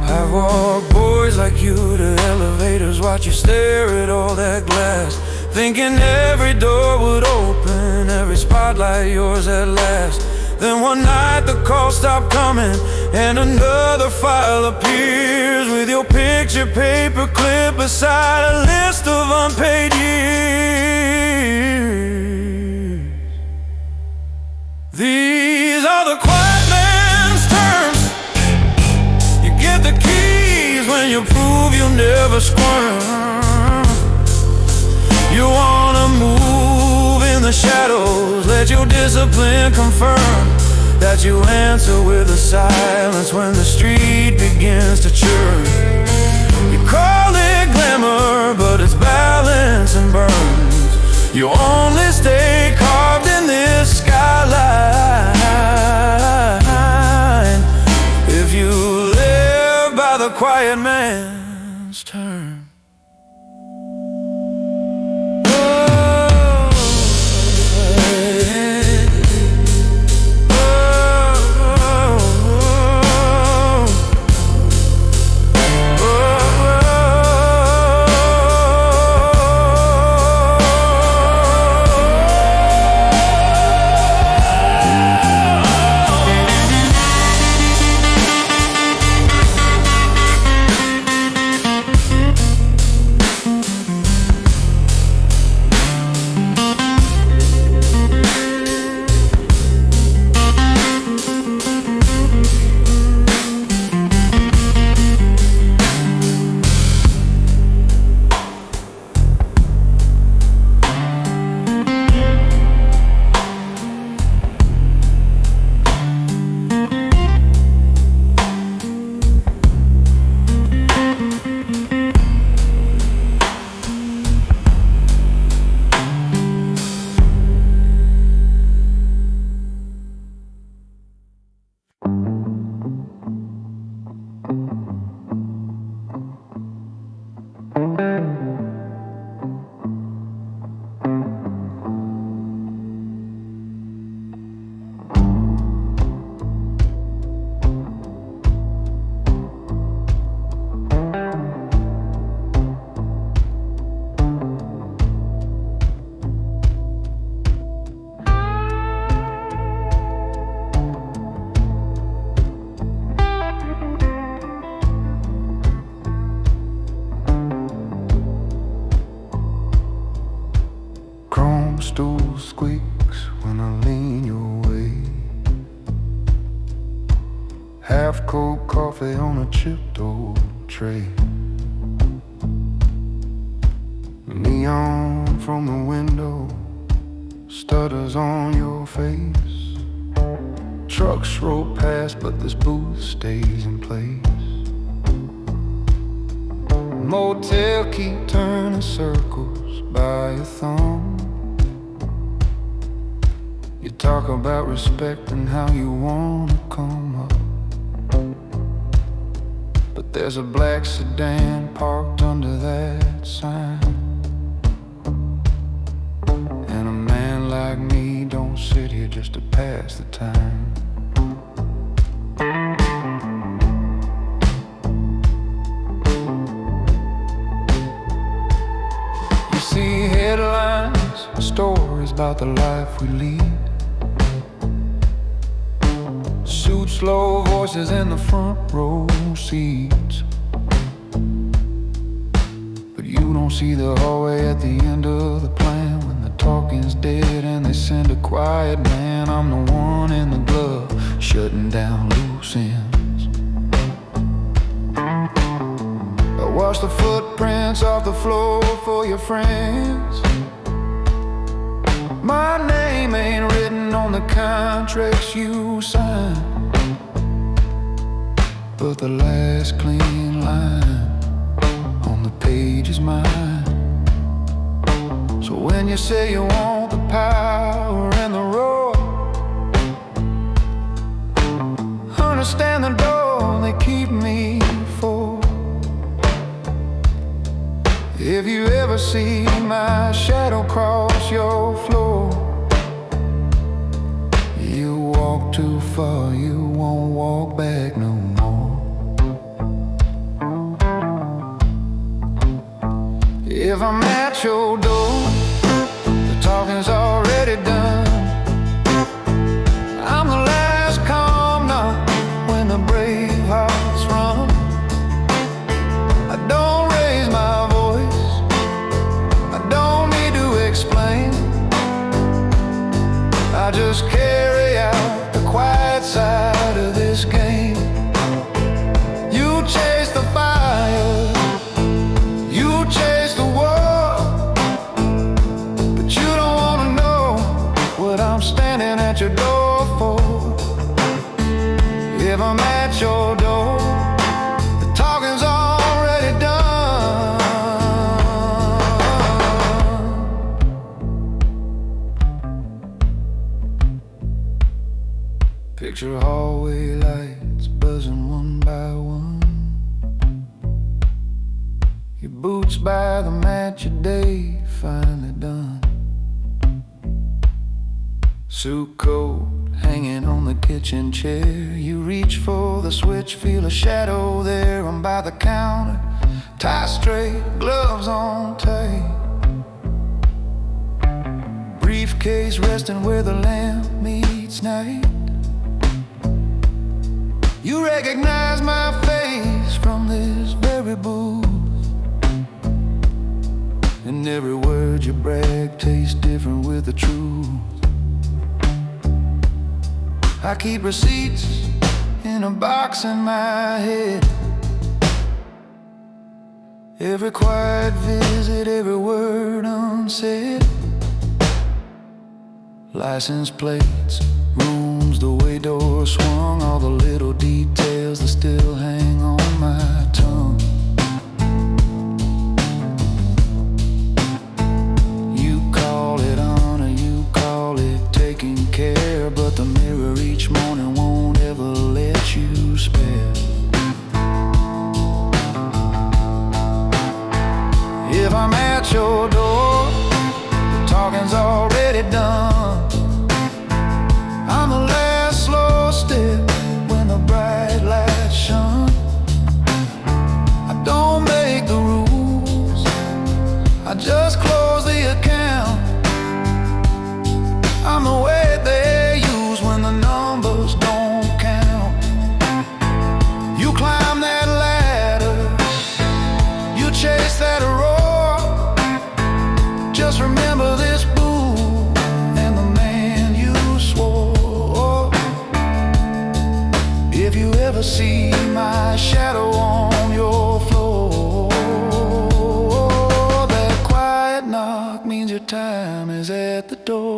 I've walked boys like you to elevators, watch you stare at all that glass, thinking every door would open, every spotlight yours at last. Then one night the calls stop coming and another file appears with your picture paper clip beside a list of unpaid years. These are the quiet man's terms. You get the keys when you prove you'll never squirm. You wanna move in the shadows, let your discipline confirm that you answer with a silence when the street begins to churn. You call it glamour, but it's balance and burns. You only stay carved in this skyline if you live by the quiet man's term. Stool squeaks when I lean your way. Half cold coffee on a chipped old tray. Neon from the window stutters on your face. Trucks roll past but this booth stays in place. Motel keep turning circles by your thumb. You talk about respect and how you wanna come up, but there's a black sedan parked under that sign. And a man like me don't sit here just to pass the time. You see headlines, stories about the life we lead. cute, slow voices in the front row seats. But you don't see the hallway at the end of the plan when the talking's dead and they send a quiet man. I'm the one in the glove, shutting down loose ends. I wash the footprints off the floor for your friends. My name ain't written on the contracts you sign, but the last clean line on the page is mine. So when you say you want the power and the roar, understand the door they keep me for. If you ever see my shadow cross your floor, you walk too far, you won't walk back no more. If I'm at your door, the talking's already done. I'm the last calm knock when the brave hearts run. I don't raise my voice, I don't need to explain. I just carry out the quiet side of this game. You chase the fire, you chase the war, but you don't wanna know what I'm standing at your door for. If I'm at your door, the talking's already done. Picture hallway lights buzzing one by one, your boots by the mat, your day finally done. Suit coat hanging on the kitchen chair, you reach for the switch, feel a shadow there. I'm by the counter, tie straight, gloves on tight, briefcase resting where the lamp meets night. You recognize my face from this very booth, and every word you brag tastes different with the truth. I keep receipts in a box in my head, every quiet visit, every word unsaid. License plates, rooms, the way doors swung, all the little details that still hang on my tongue. You call it honor, you call it taking care, but the mirror each morning won't ever let you spare. If I'm at your door, the talking's already done. I'm the last slow step when the bright lights shine. I don't make the rules, I just close the account. I'm the way they use when the numbers don't count. You climb that ladder, you chase that roar. Just remember this boo and the man you swore. If you ever see my shadow on your floor, that quiet knock means your time is at the door.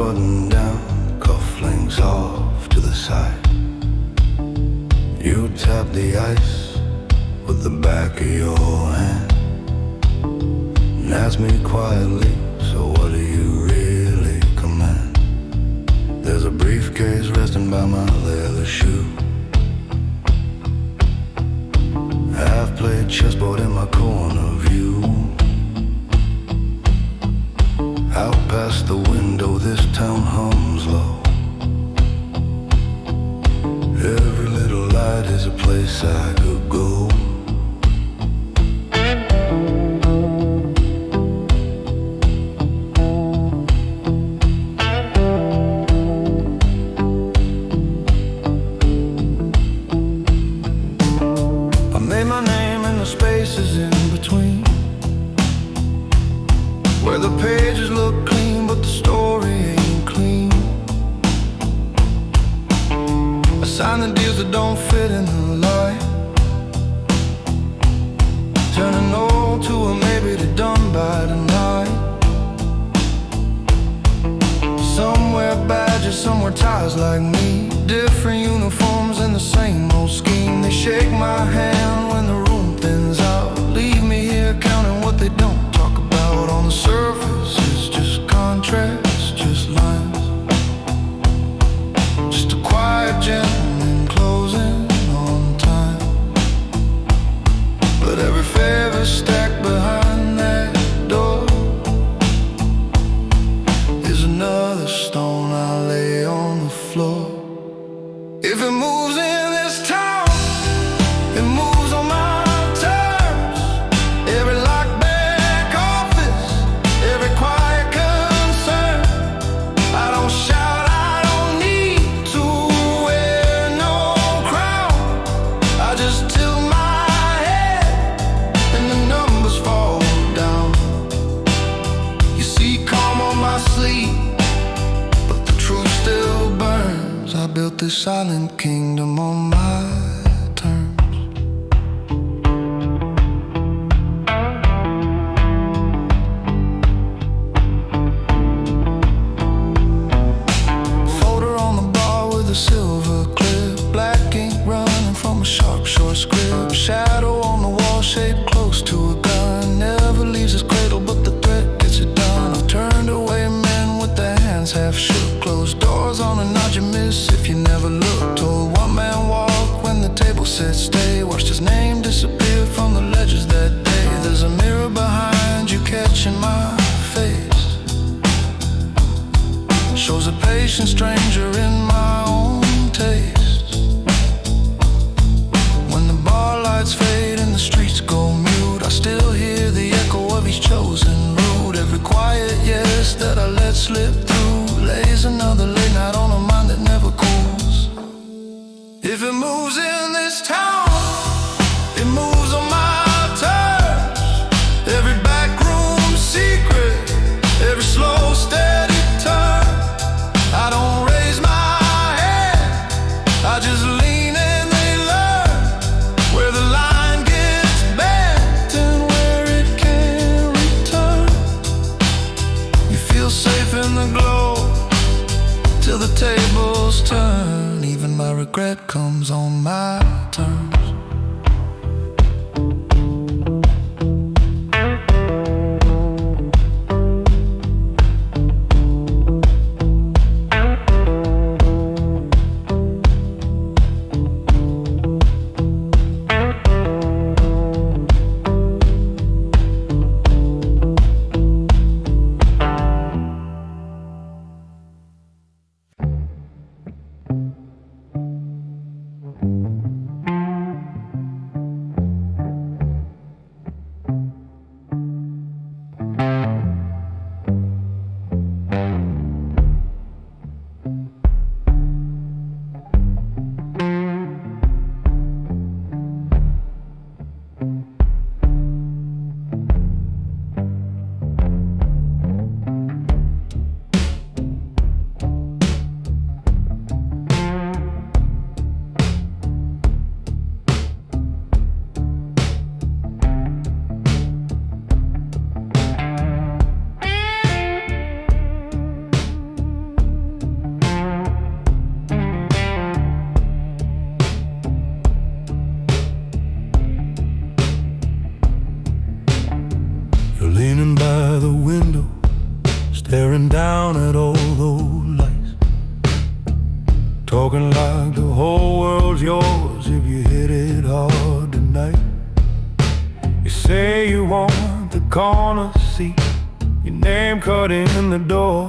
button down, cufflinks off to the side. You tap the ice with the back of your hand and ask me quietly, so what do you really command? There's a briefcase resting by my leather shoe, a half-played chessboard in my corner view. Out past the window, this town hums low. Every little light is a place I could go. I made my name in the spaces in between, where the pages look clean but the story ain't clean. I sign the deals that don't fit in the light, turning old to a maybe to done by tonight. Some wear badges, some wear ties like me, different uniforms and the same old scheme. They shake my hand when the room thins out, leave me here counting what they don't talk about. On the surface it's just contrast, just lines, just a quiet gentleman closing on time. But every favor stacked behind that door is another stone I lay on the floor. If it moves in this town, it moves on my terms. Every lockback office, every quiet concern. I don't shout, I don't need to wear no crown. I just tilt my head and the numbers fall down. You see calm on my sleeve, but the truth still burns. I built this silent kingdom on my terms. Folder on the bar with a silver clip, black ink running from a sharp short script. Shadow on the wall shaped close to a gun, never leaves his cradle but the threat gets it done. I've turned away men with their hands half shook, closed doors on a nod you miss if you never look. Told one man walk when the table said stay, watched his name disappear from the ledgers that day. There's a mirror behind you catching my face, shows a patient stranger in my own taste. When the bar lights fade and the streets go mute, I still hear the echo of each chosen route. Every quiet yes that I let slip through lays another late night on a mind that never cools. If it moves in this town, it moves on my terms. Every back room secret, every slow steady turn. I don't raise my hand, I just lean and they learn where the line gets bent and where it can return. You feel safe in the glow till the tables turn. Even my regret comes on my terms. talking like the whole world's yours if you hit it hard tonight. You say you want the corner seat, your name cut in the door,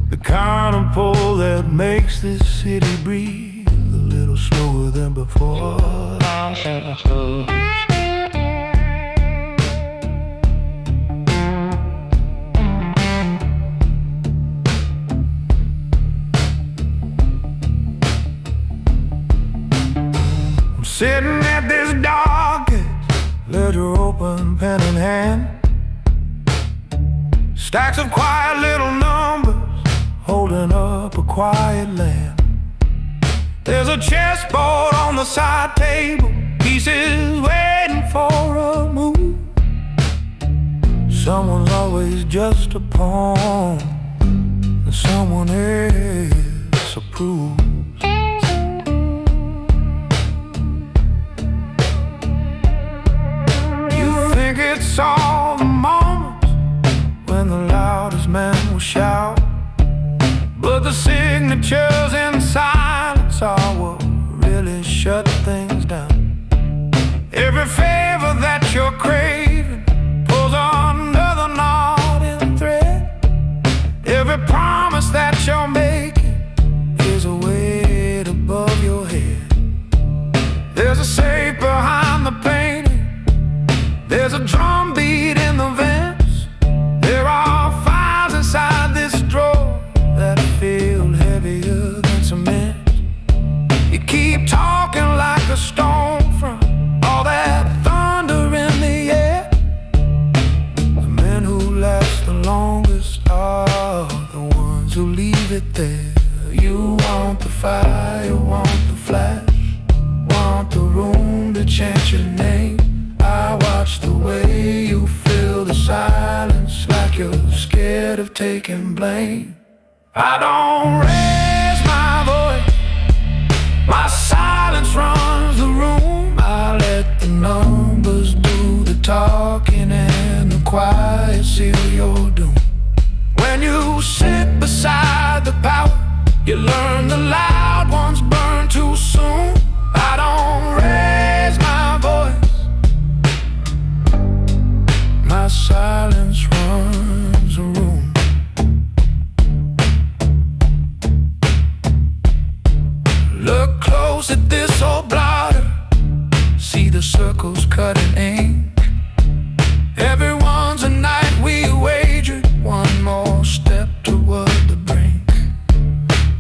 the kind of pull that makes this city breathe a little slower than before. Sitting at this darkest, ledger open, pen in hand, stacks of quiet little numbers holding up a quiet land. There's a chessboard on the side table, pieces waiting for a move. Someone's always just a pawn, and someone else approves. It's all the moments when the loudest man will shout, but the signatures in silence are what really shut things down. Every favor that you're craving pulls another knot in the thread. Every promise that you're making is a weight above your head. There's a safe behind the painting, there's a drum beat in the vents. There are files inside this drawer that feel heavier than cement. You keep talking like a storm front, all that thunder in the air. The men who last the longest are the ones who leave it there. You want the fire, you want the flash, want the room to chant your name. I watch the way you fill the silence, like you're scared of taking blame. I don't raise my voice, my silence runs the room. I let the numbers do the talking and the quiet seal your doom. When you sit beside the power, you learn the loud ones burn too soon. I don't raise my voice, my silence runs the room. Look close at this old blotter, see the circles cut in ink. Everyone's a night we wagered, one more step toward the brink.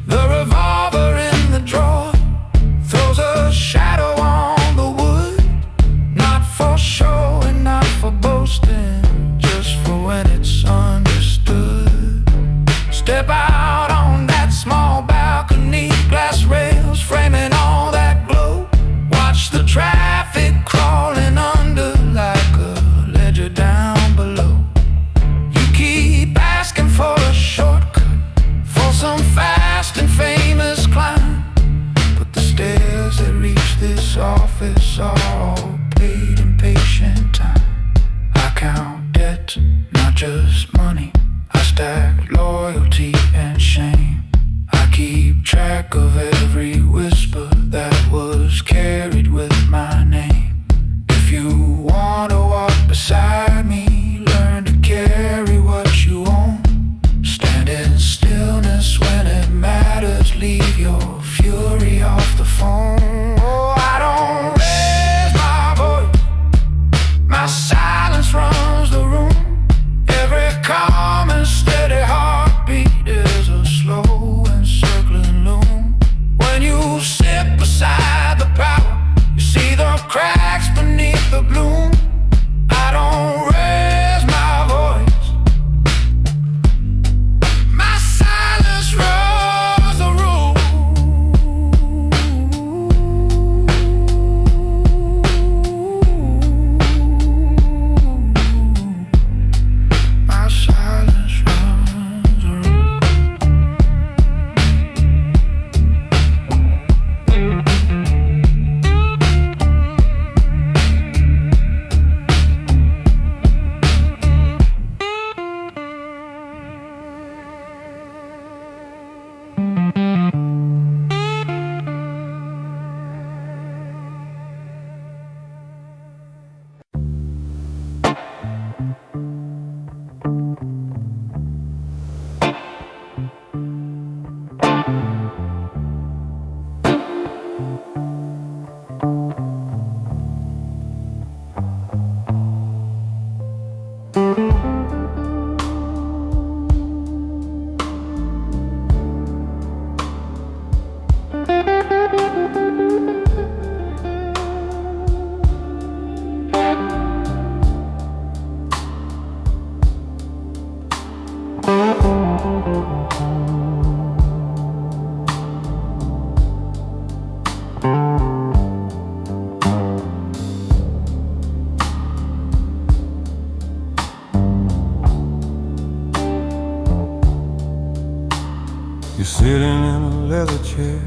The revolver in the drawer throws a shadow on the wood, not for show and not for boasting, just for when it's understood. Step out on that small balcony, glass rails framing all that glow. Watch the traffic crawling under like a ledger down below. You keep asking for a shortcut, for some fast and famous climb, but the stairs that reach this office are all paid in patient time. I count debt, not just money. I stack loyalty and shame. I keep track of every whisper that was carried with my name. If you wanna walk beside me, learn to carry what you own. Stand in stillness when it matters, leave your fury off the phone. Oh, I don't raise my voice, my silence runs the room. Every calm and steady heartbeat is a slow and circling loom. When you sit beside the power, you see the cracks beneath the bloom. I don't raise my voice, my silence runs the room. You're sitting in a leather chair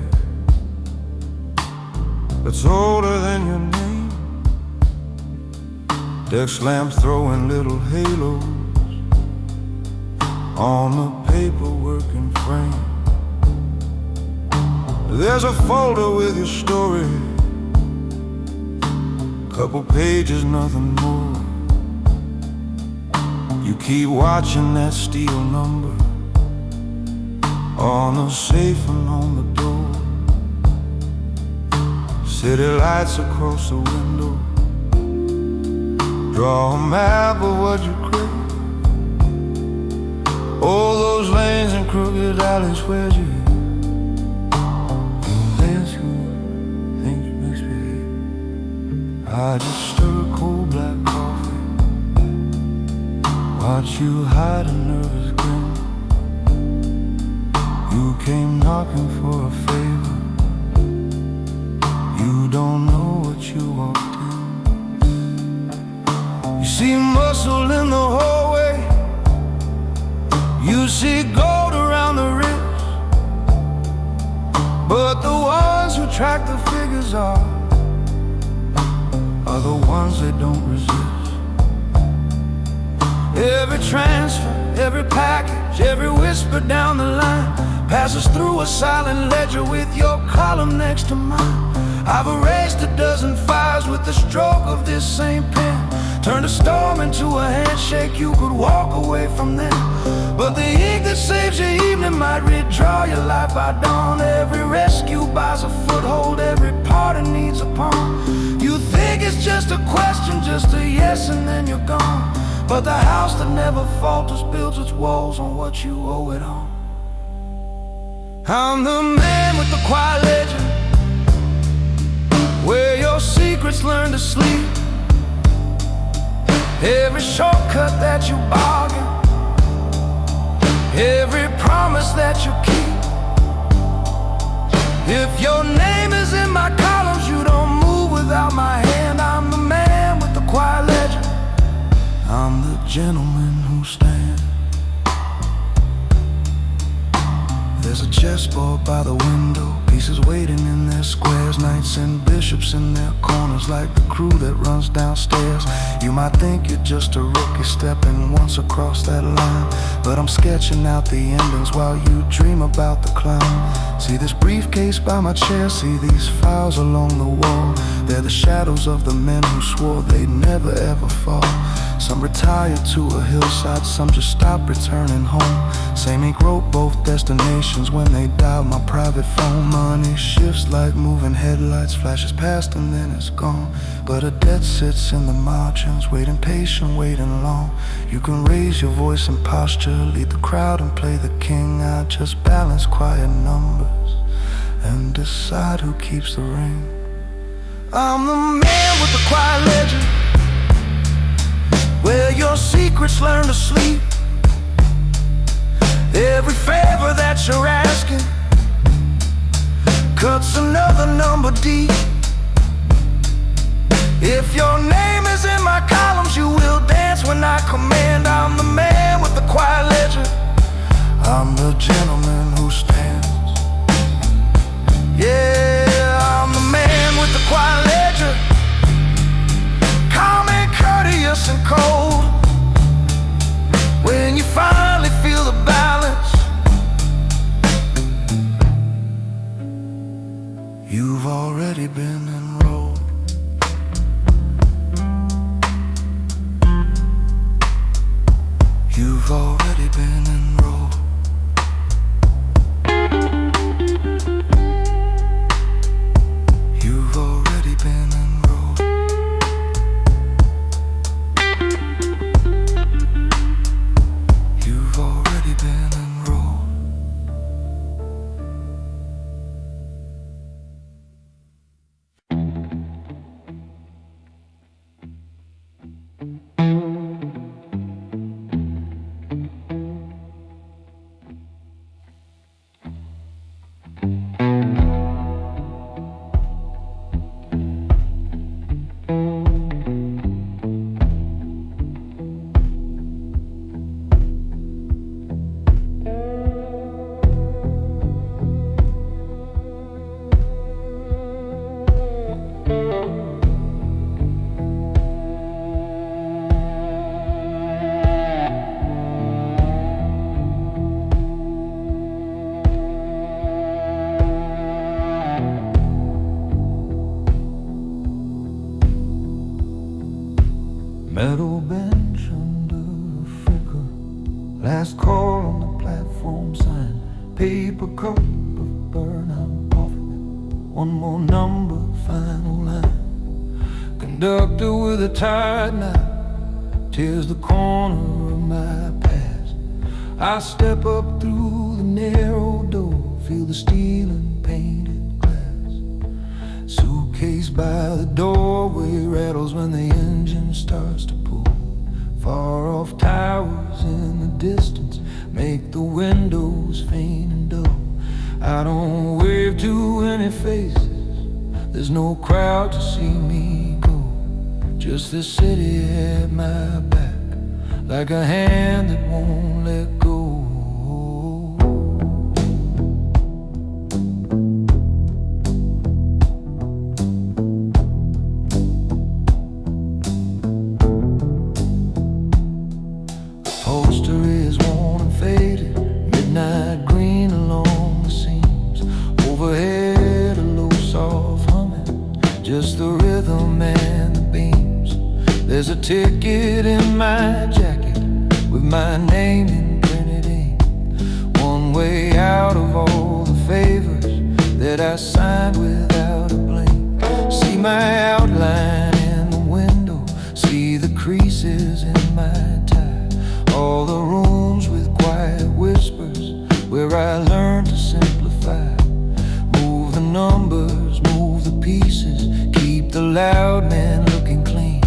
that's older than your name. Desk lamps throwing little halos on the paperwork and frame. There's a folder with your story, couple pages, nothing more. You keep watching that steel number on the safe and on the door. City lights across the window draw a map of what you crave. All those lanes and crooked alleys where you dance through things misbehave. I just stir a cold black coffee, watch you hide a nervous grin. You came knocking for a favor, you don't know what you walked in. You see muscle in the hallway, you see gold around the wrist, but the ones who track the figures are the ones that don't resist. Every transfer, every package, every whisper down the line passes through a silent ledger with your column next to mine. I've erased a dozen files with the stroke of this same pen. Turned a storm into a handshake, you could walk away from them. But the ink that saves your evening might redraw your life by dawn. Every rescue buys a foothold, every party needs a pawn. You think it's just a question, just a yes and then you're gone. But the house that never falters builds its walls on what you owe it on. I'm the man with the quiet legend, where your secrets learn to sleep. Every shortcut that you bargain, every promise that you keep. If your name is in my columns, you don't move without my hand. I'm the man with the quiet legend, I'm the gentleman who stands. There's a chessboard by the window, pieces waiting in their squares, knights and bishops in their corners, like the crew that runs downstairs. You might think you're just a rookie stepping once across that line, but I'm sketching out the endings while you dream about the climb. See this briefcase by my chair, see these files along the wall. They're the shadows of the men who swore they'd never ever fall. Some retired to a hillside, some just stopped returning home. Same ink wrote both destinations when they dialed my private phone. Money shifts like moving headlights, flashes past and then it's gone. But a debt sits in the margins, waiting patient, waiting long. You can raise your voice and posture, lead the crowd and play the king. I just balance quiet numbers and decide who keeps the ring. I'm the man with the quiet legend, where your secrets learn to sleep. Every favor that you're asking cuts another number deep. If your name is in my columns, you will dance when I command. I'm the man with the quiet legend, I'm the gentleman who stands. Yeah, I'm the man with the quiet ledger, calm and courteous and cold. When you finally feel the balance, you've already been enrolled. You've already been enrolled. paper cup of burnout coffee. One more number, final line. Conductor with a tired knife tears the corner of my past. I step up through the narrow door, feel the steel and painted glass. Suitcase by the doorway rattles when the engine starts to pull. Far off towers in the distance make the windows faint and dull. I don't wave to any faces, there's no crowd to see me go. Just the city at my back, like a hand that won't let go. The poster is worn and faded, midnight green along the seams. Overhead a low soft humming, just the rhythm and the beams. There's a ticket in my jacket with my name in printed ink. One way out of all the favors that I signed without a blink. See my outline in the window, see the creases in my tie. All the rooms with quiet whispers where I learned to simplify. Move the numbers, move the pieces, keep the loud man looking clean.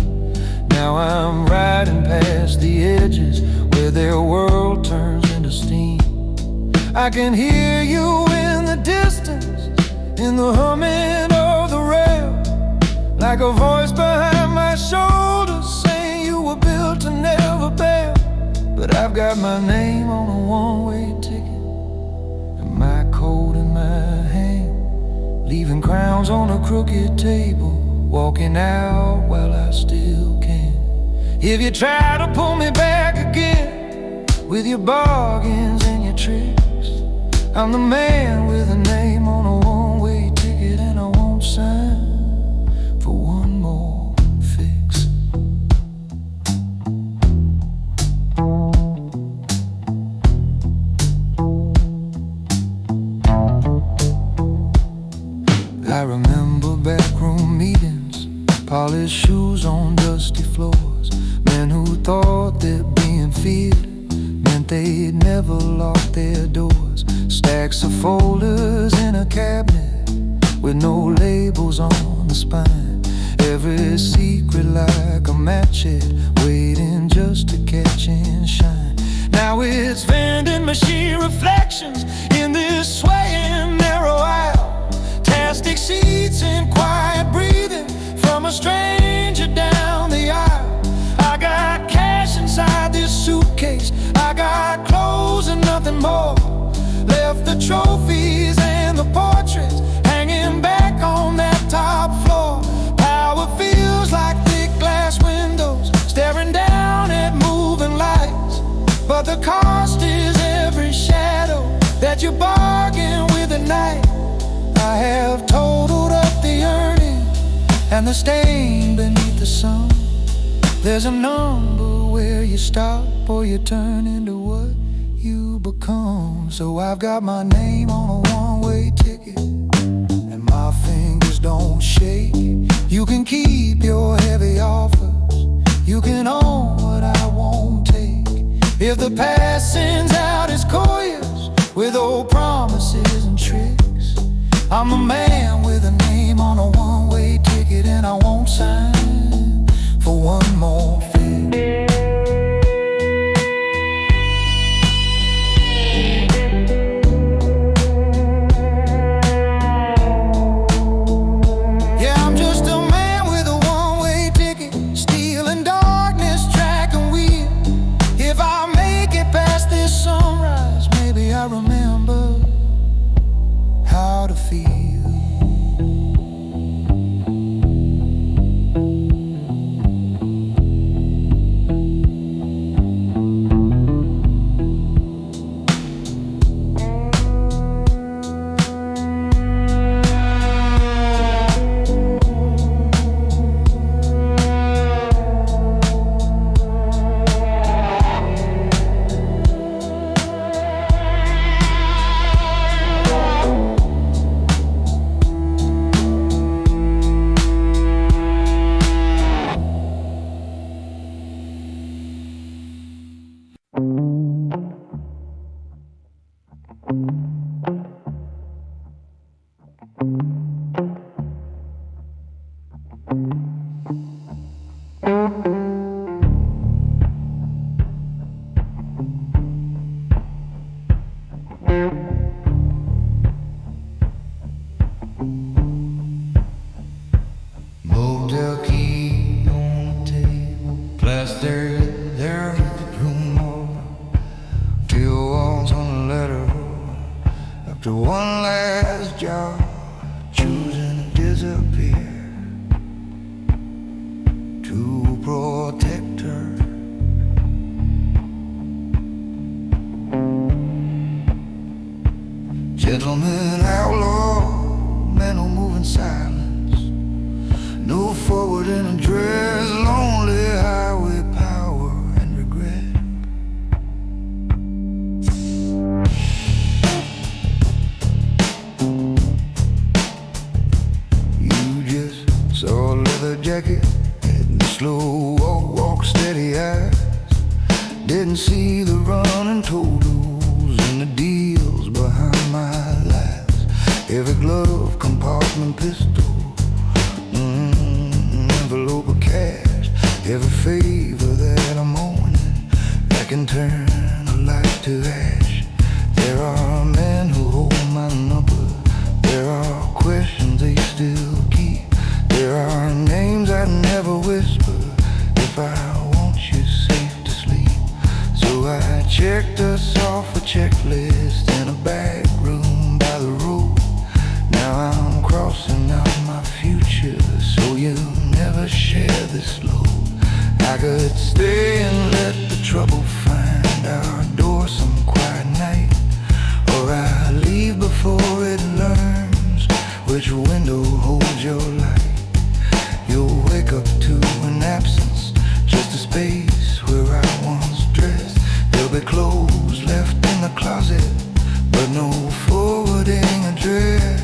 Now I'm riding past the edges where their world turns into steam. I can hear you in the distance, in the humming of the rail, like a voice behind my shoulder saying you were built to never bail. But I've got my name on a one-way ticket and my coat in my hand, leaving crowns on a crooked table, walking out while I still can. If you try to pull me back again with your bargains and your tricks, I'm the man with a name on a one-way ticket, and I won't sign for one more fix. I remember backroom meetings, polished shoes on dusty floors, men who thought that being feared meant they'd never lock their doors. Stacks of folders in a cabinet with no labels on the spine. Every secret like a match head, waiting just to catch and shine. Now it's vending machine reflections in this swaying narrow aisle. Plastic seats and quiet breathing from a stranger down the aisle. I got cash inside this suitcase, I got clothes and nothing more. Left the trophies and the portraits hanging back on that top floor. Power feels like thick glass windows staring down at moving lights, but the cost is every shadow that you bargain with at night. I have totaled up the earning and the stain beneath the sun. There's a number where you stop or you turn into what you become. So I've got my name on a one-way ticket and my fingers don't shake. You can keep your heavy offers, you can own what I won't take. If the past sends out its couriers with old promises and tricks, I'm the man with a name on a one-way ticket, and I won't sign for one more fix. I remember how to feel. to one last job, choosing to disappear to protect her. Gentleman outlaw, man who move in silence, no forward in a dress, lonely highway power and regret. You just saw a leather jacket and slow walk, steady eyes. Didn't see the running totals and the deals behind my lies. Every glove, compartment, pistol, envelope of cash. Every favor that I'm owning, that can turn a life to ash. There are men who hold my number. There are questions they still keep. There are names I never whisper. If I want you safe to sleep. So I checked us off a checklist in a back room by the road. Now I'm crossing out my future, so you'll never share this load. I could stay and let the trouble find our door some quiet night, or I leave before it learns which window holds your light. You'll wake up to an absence, just a space where I once dressed. There'll be clothes left in the closet, but no forwarding address.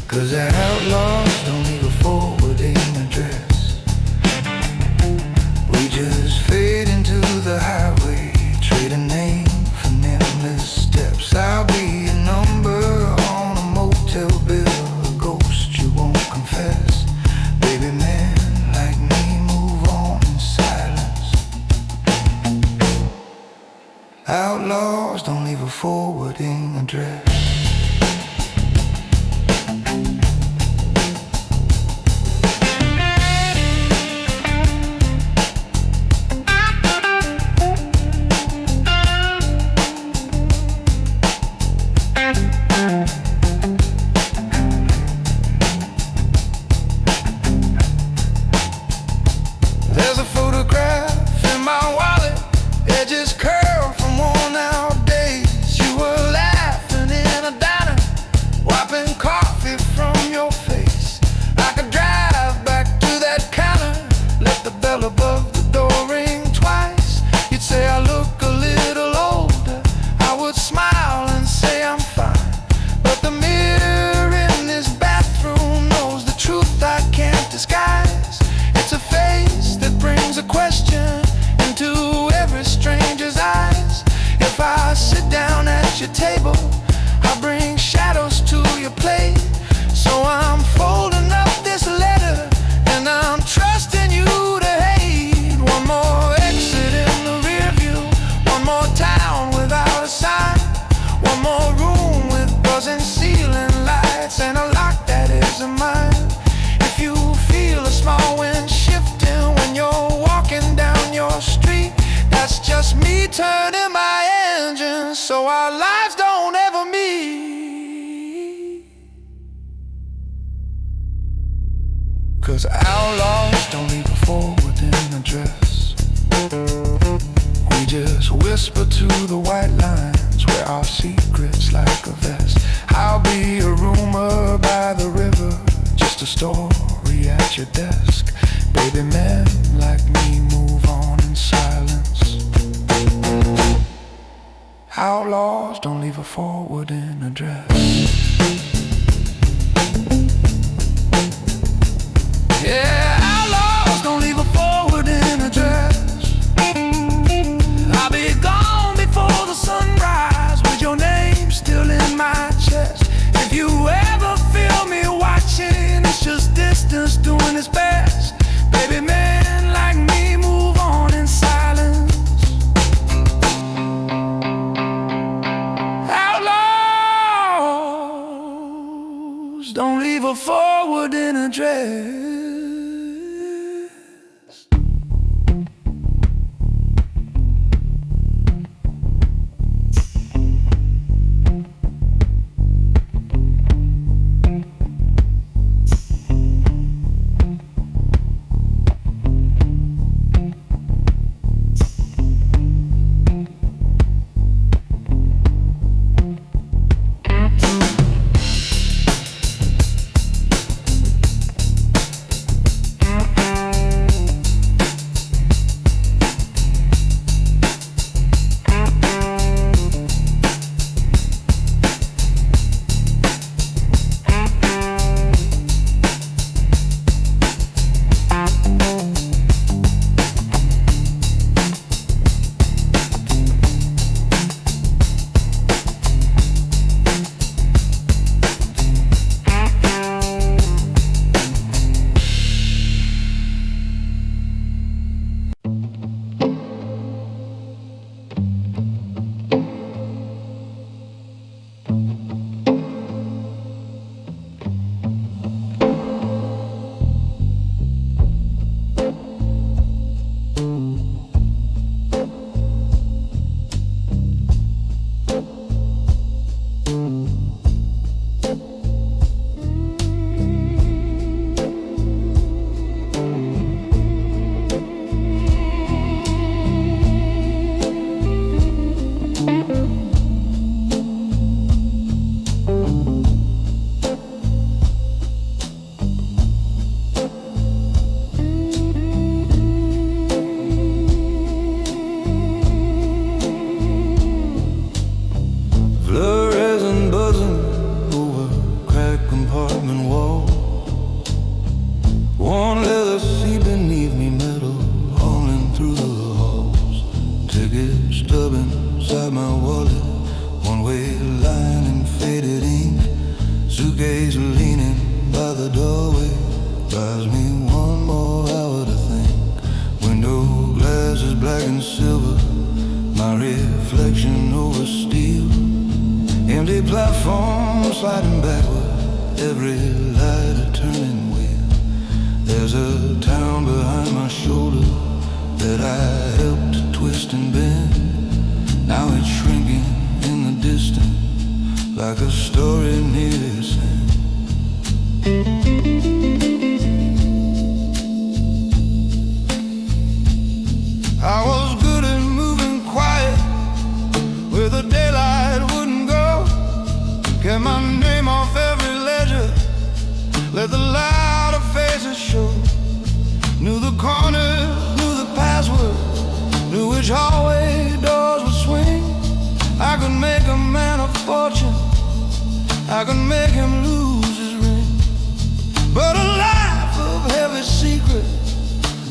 'Cause outlaws don't leave a forwarding address. We just fade into the highway, trade a name for nameless steps. I'll be a number on a motel bill, a ghost you won't confess. Baby, man like me move on in silence. Outlaws don't leave a forwarding address. There's a photograph in my wallet, edges curled from worn out days. You were laughing in a diner, wiping coffee from your face. I could drive back to that counter, let the bell above the door ring twice. You'd say I look a little older, I would smile and say I'm fine. But the mirror in this bathroom knows the truth I can't disguise. It's a face that brings a question into every stranger's eyes. If I sit down at your table, I bring shadows to your plate. So I'm folding up this letter and I'm trusting you to hate. One more exit in the rear view, one more town without a sign, one more room with buzzing ceiling lights and a lock that isn't mine. If you feel a small wind shifting when you're walking down your street, that's just me turning my engine so our lives don't ever meet. 'Cause outlaws don't leave a forwarding address. We just whisper to the white lines, wear our secrets like a vest. I'll be a rumor by the river, just a story at your desk. Baby, men like me move on in silence. Outlaws don't leave a forwarding address. Yeah, outlaws don't leave a forwarding address. I'll be gone before the sunrise with your name still in my chest. If you ever feel me watching, it's just distance doing its best. Baby, men like me move on in silence. Outlaws don't leave a forwarding address. inside my wallet. One-way line and faded ink. Suitcase leaning by the doorway. Buys me one more hour to think. Window glass is black and silver. My reflection over steel. Empty platform sliding backward. Every light a turning wheel. There's a town behind my shoulder that I helped to twist and bend. Now it's shrinking in the distance like a story near its end. I was good at moving quiet where the daylight wouldn't go. Get my name off every ledger, let the louder faces show. Knew the corners, knew the password, knew which hallway doors would swing. I could make a man a fortune, I could make him lose his ring. But a life of heavy secret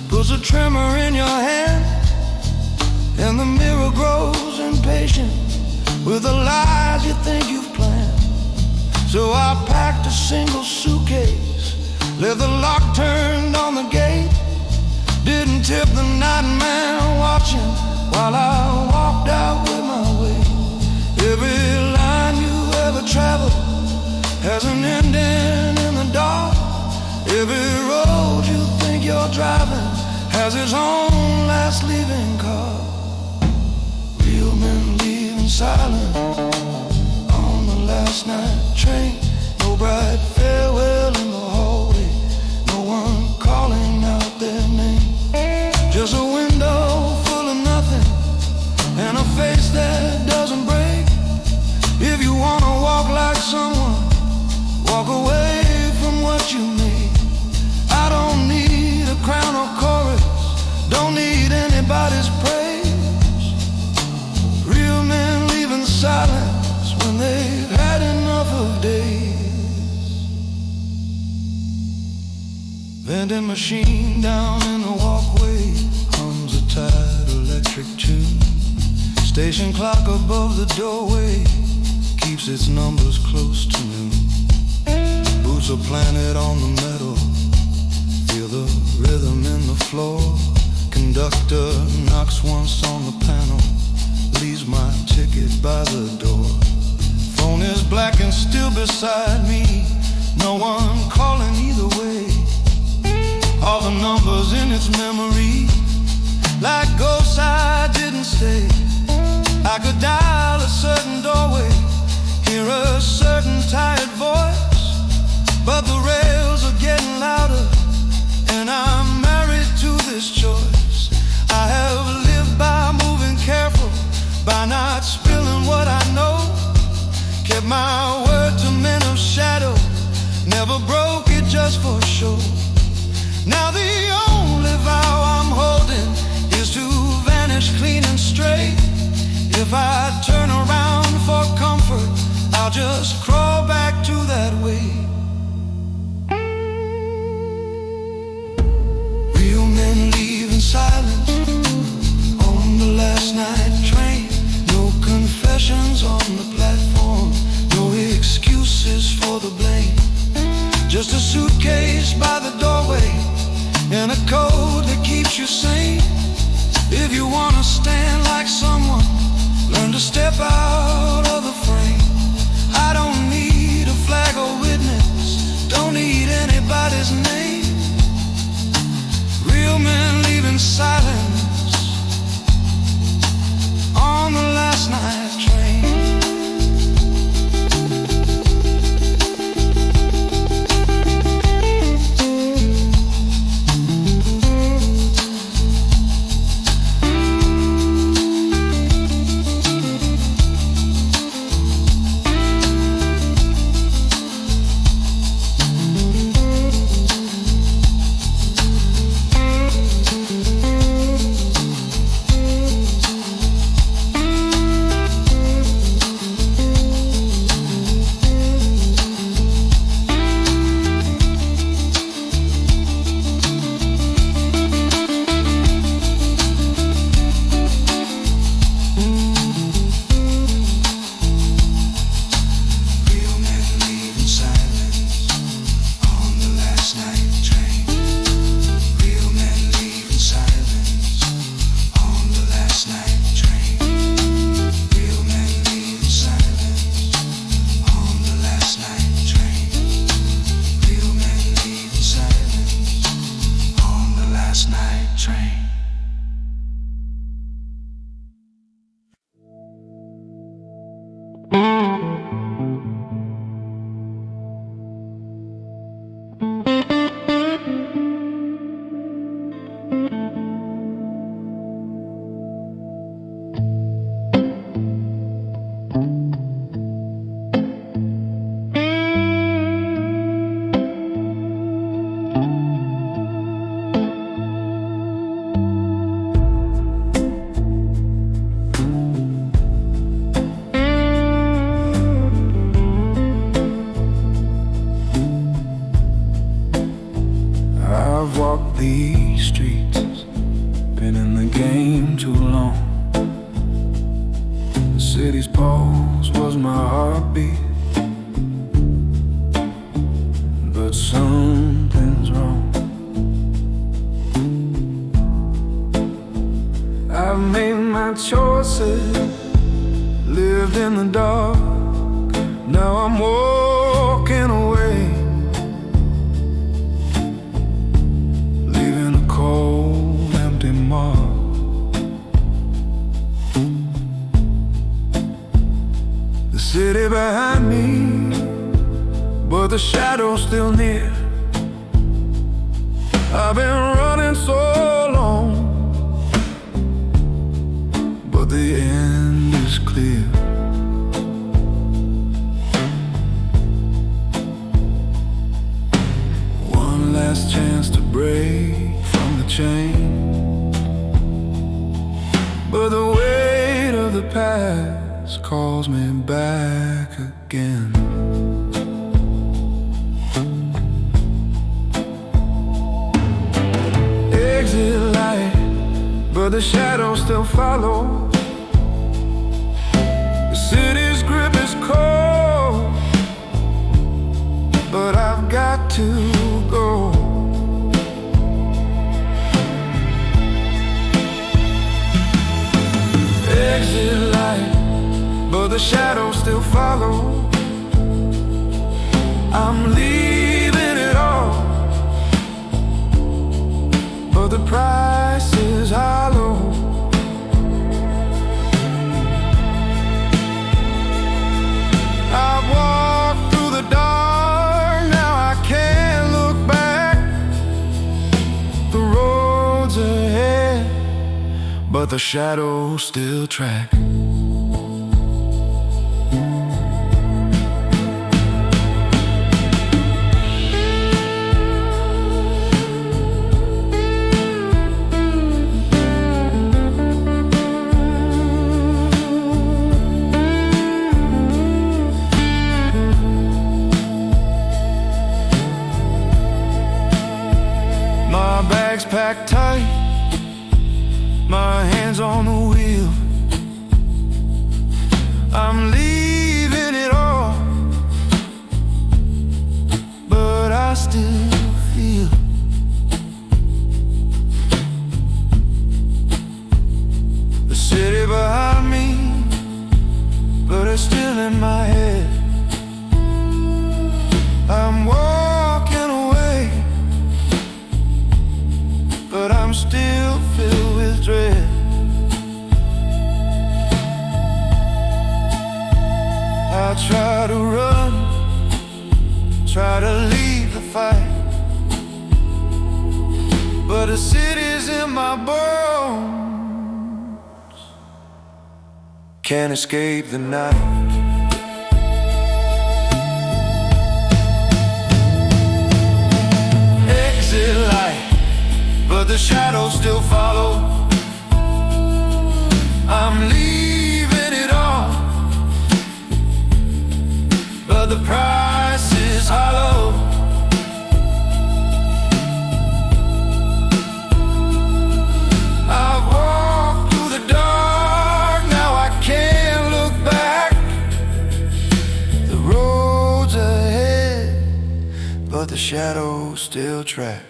puts a tremor in your hand, and the mirror grows impatient with the lies you think you've planned. So I packed a single suitcase, left the lock turned on the gate. Didn't tip the night man watching while I walked out with my weight. Every line you ever traveled has an ending in the dark. Every road you think you're driving has its own last leaving car. Real men leave in silence on the last night train. No bright farewell in the hallway, no one calling out their name. Just a window full of nothing and a face that doesn't break. If you wanna walk like someone, walk away from what you made. I don't need a crown or chorus, don't need anybody's praise. Real men leave in silence when they've had enough of days. Vending machine down in the walkway hums a tired electric tune. Station clock above the doorway keeps its numbers close to noon. Boots are planted on the metal, feel the rhythm in the floor. Conductor knocks once on the panel, leaves my ticket by the door. Phone is black and still beside me, no one calling either way. All the numbers in its memory, like ghosts I didn't stay. I could dial a certain doorway, hear a certain tired voice, but the rails are getting louder, and I'm married to this choice. I have lived by moving careful, by not spilling what I know. Kept my word to men of shadow, never broke it just for show. Now the only vow I'm holding is to vanish clean and straight. If I turn around for comfort, I'll just crawl back to that way. Real men leave in silence on the last night train. No confessions on the platform, no excuses for the blame. Just a suitcase by the doorway and a code that keeps you sane. If you wanna stand like someone, learn to step out of the frame. I don't need a flag or witness, don't need anybody's name. Real men leave in silence on the last night train. city's pulse was my heartbeat, but something's wrong. I've made my choices, lived in the dark. Now I'm walking away, leaving a cold, empty mark. The city behind me, but the shadow's still near. I've been running so long, but the end is clear. One last chance to break from the chain, but the weight of the past calls me back again. Exit light, but the shadows still follow. The city's grip is cold, but I've got to go. Exit light, but the shadows still follow. I'm leaving it all, but the price is hollow. I've walked through the dark, now I can't look back. The road's ahead, but the shadows still track. My bag's packed tight, my hands on the wheel. I'm leaving it all, but I still feel the city behind me, but it's still in my head. I'm walking away, but I'm still filled with dread. I try to run, try to leave the fight, but the city's in my bones, can't escape the night. Exit light, but the shadows still follow. I'm leaving it all, but the price is hollow. I've walked through the dark, now I can't look back. The road's ahead, but the shadows still track.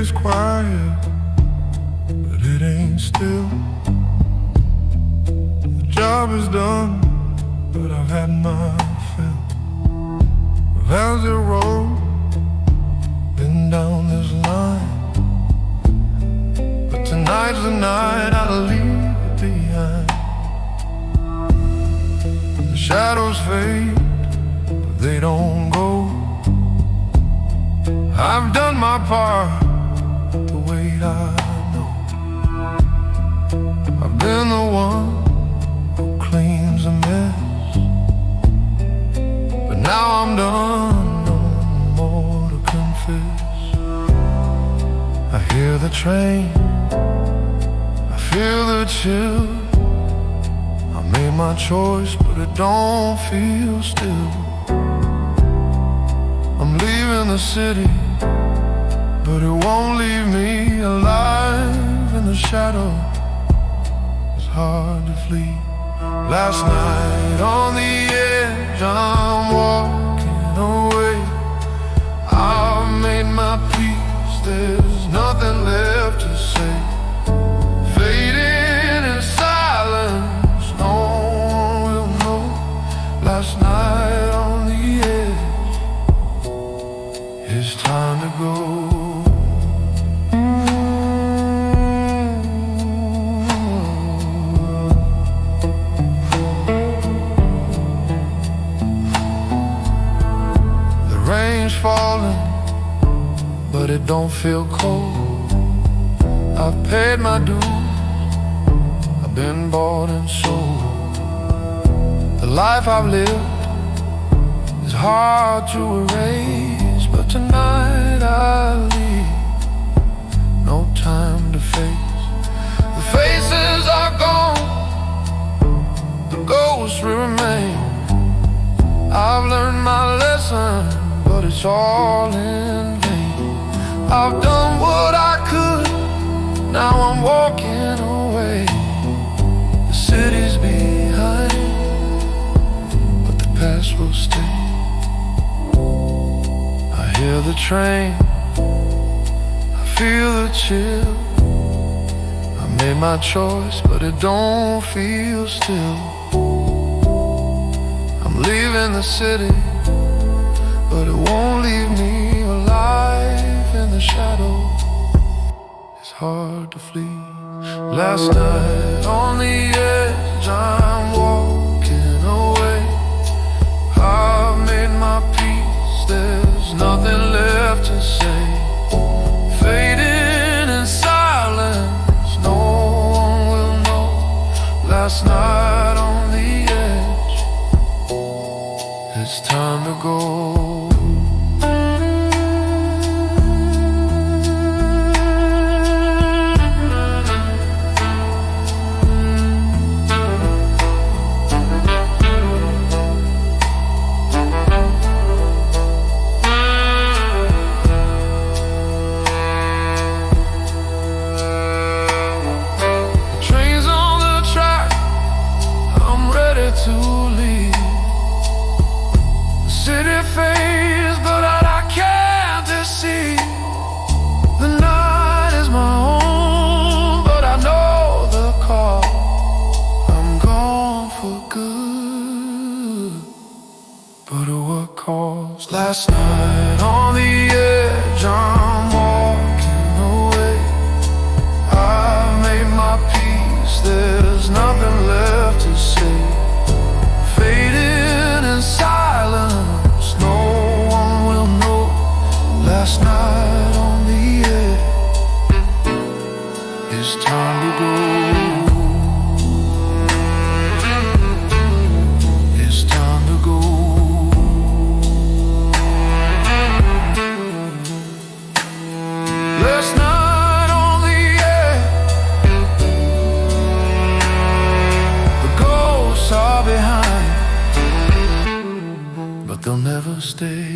is quiet, but it ain't still. The job is done, but I've had my fill of how's it roll, been down this line. But tonight's the night I'll leave it behind. The shadows fade, but they don't go. I've done my part, the weight I know. I've been the one who cleans a mess, but now I'm done, no more to confess. I hear the train, I feel the chill. I made my choice, but it don't feel still. I'm leaving the city, but it won't leave me alive in the shadow. It's hard to flee. Last night on the edge, I'm walking away. I've made my peace, there's nothing left to say. Fading in silence, no one will know. Last night on the edge, it's time to go. The rain's falling, but it don't feel cold. I've paid my dues, I've been bought and sold. The life I've lived is hard to erase, but tonight I leave no time to face. The faces are gone, the ghosts remain. I've learned my lesson, but it's all in vain. I've done what I could, now I'm walking away. The city's behind, but the past will stay. I hear the train, I feel the chill. I made my choice, but it don't feel still. I'm leaving the city, but it won't leave me alive in the shadow. It's hard to flee. Last night on the edge, I'm walking away. I've made my peace, there's nothing left to say. Fading in silence, no one will know. Last night on the edge, it's time to go. To leave the city fades, but I can't deceive. The night is my own, but I know the call. I'm gone for good, but at what cost? Last night on the edge, I'm walking away. I've made my peace, there's nothing left to say. Fading in silence, no one will know. Last night on the edge, it's time to go. It's time to go. Last night on the edge, the ghosts are behind, but they'll never stay.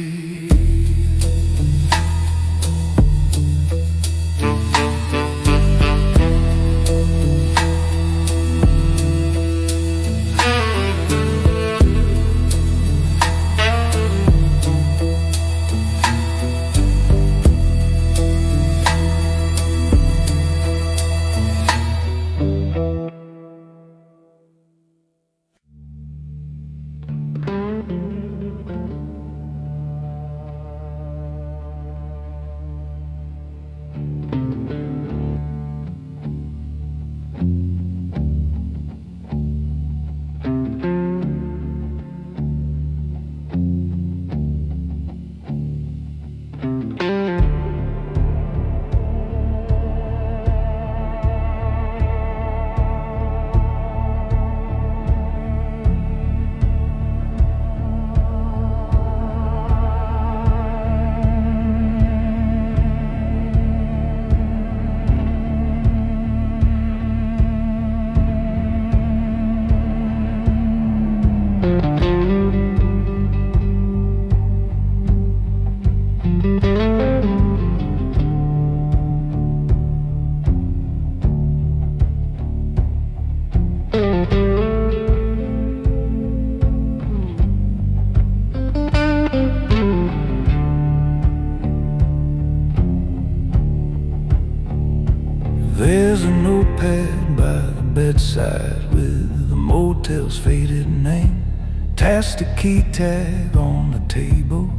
Plastic key tag on the table.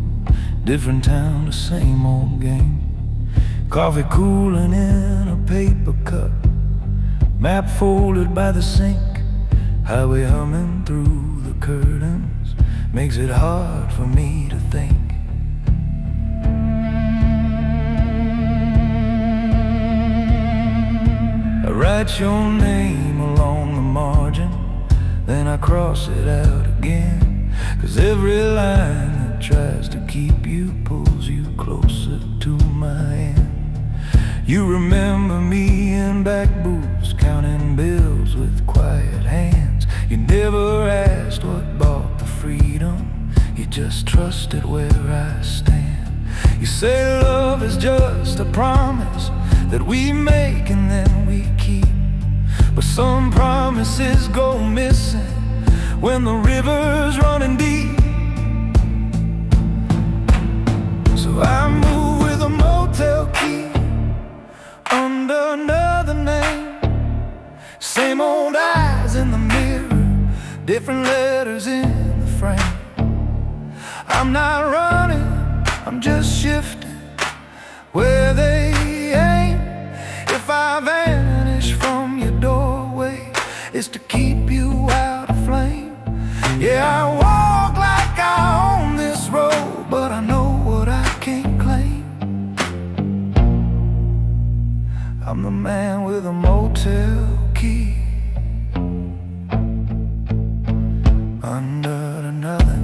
Different town, the same old game. Coffee cooling in a paper cup. Map folded by the sink. Highway humming through the curtains. Makes it hard for me to think. I write your name along the margin, then I cross it out again. 'Cause every line that tries to keep you pulls you closer to my end. You remember me in back booths, counting bills with quiet hands. You never asked what bought the freedom, you just trusted where I stand. You say love is just a promise that we make and then we keep. But some promises go missing when the river's running deep. So I move with a motel key under another name. Same old eyes in the mirror, different letters in the frame. I'm not running, I'm just shifting where they aim. If I vanish from your doorway, it's to keep you out of flame. Yeah, I walk like I own this road, but I know what I can't claim. I'm the man with a motel key under another.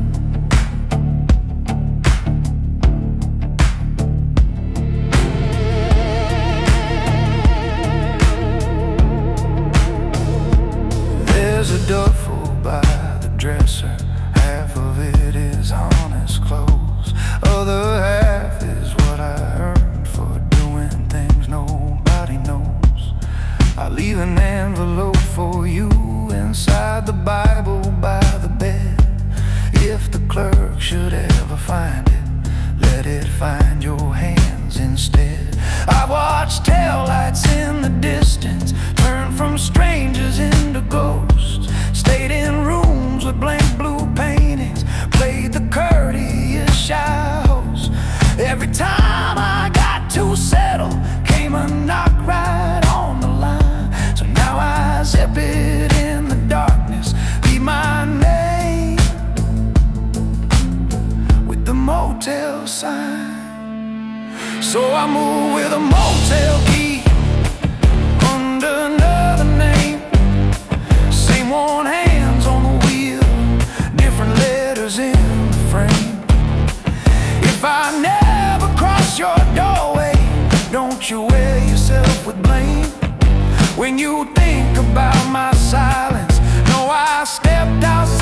There's a duffel by the dresser. Half of it is honest clothes, other half is what I earned for doing things nobody knows. I leave an envelope for you inside the Bible by the bed. If the clerk should ever find it, let it find your hands instead. I watched taillights in the distance turn from strangers into ghosts. Stayed in rooms with blank blue paintings, played the courteous shy host. Every time I got too settled, came a knock right on the line. So now I zip it in the darkness, leave my name with the motel sign. So I move with a motel key under another name. Same one hands on the wheel, different letters in the frame. If I never cross your doorway, don't you wear yourself with blame. When you think about my silence, know I stepped outside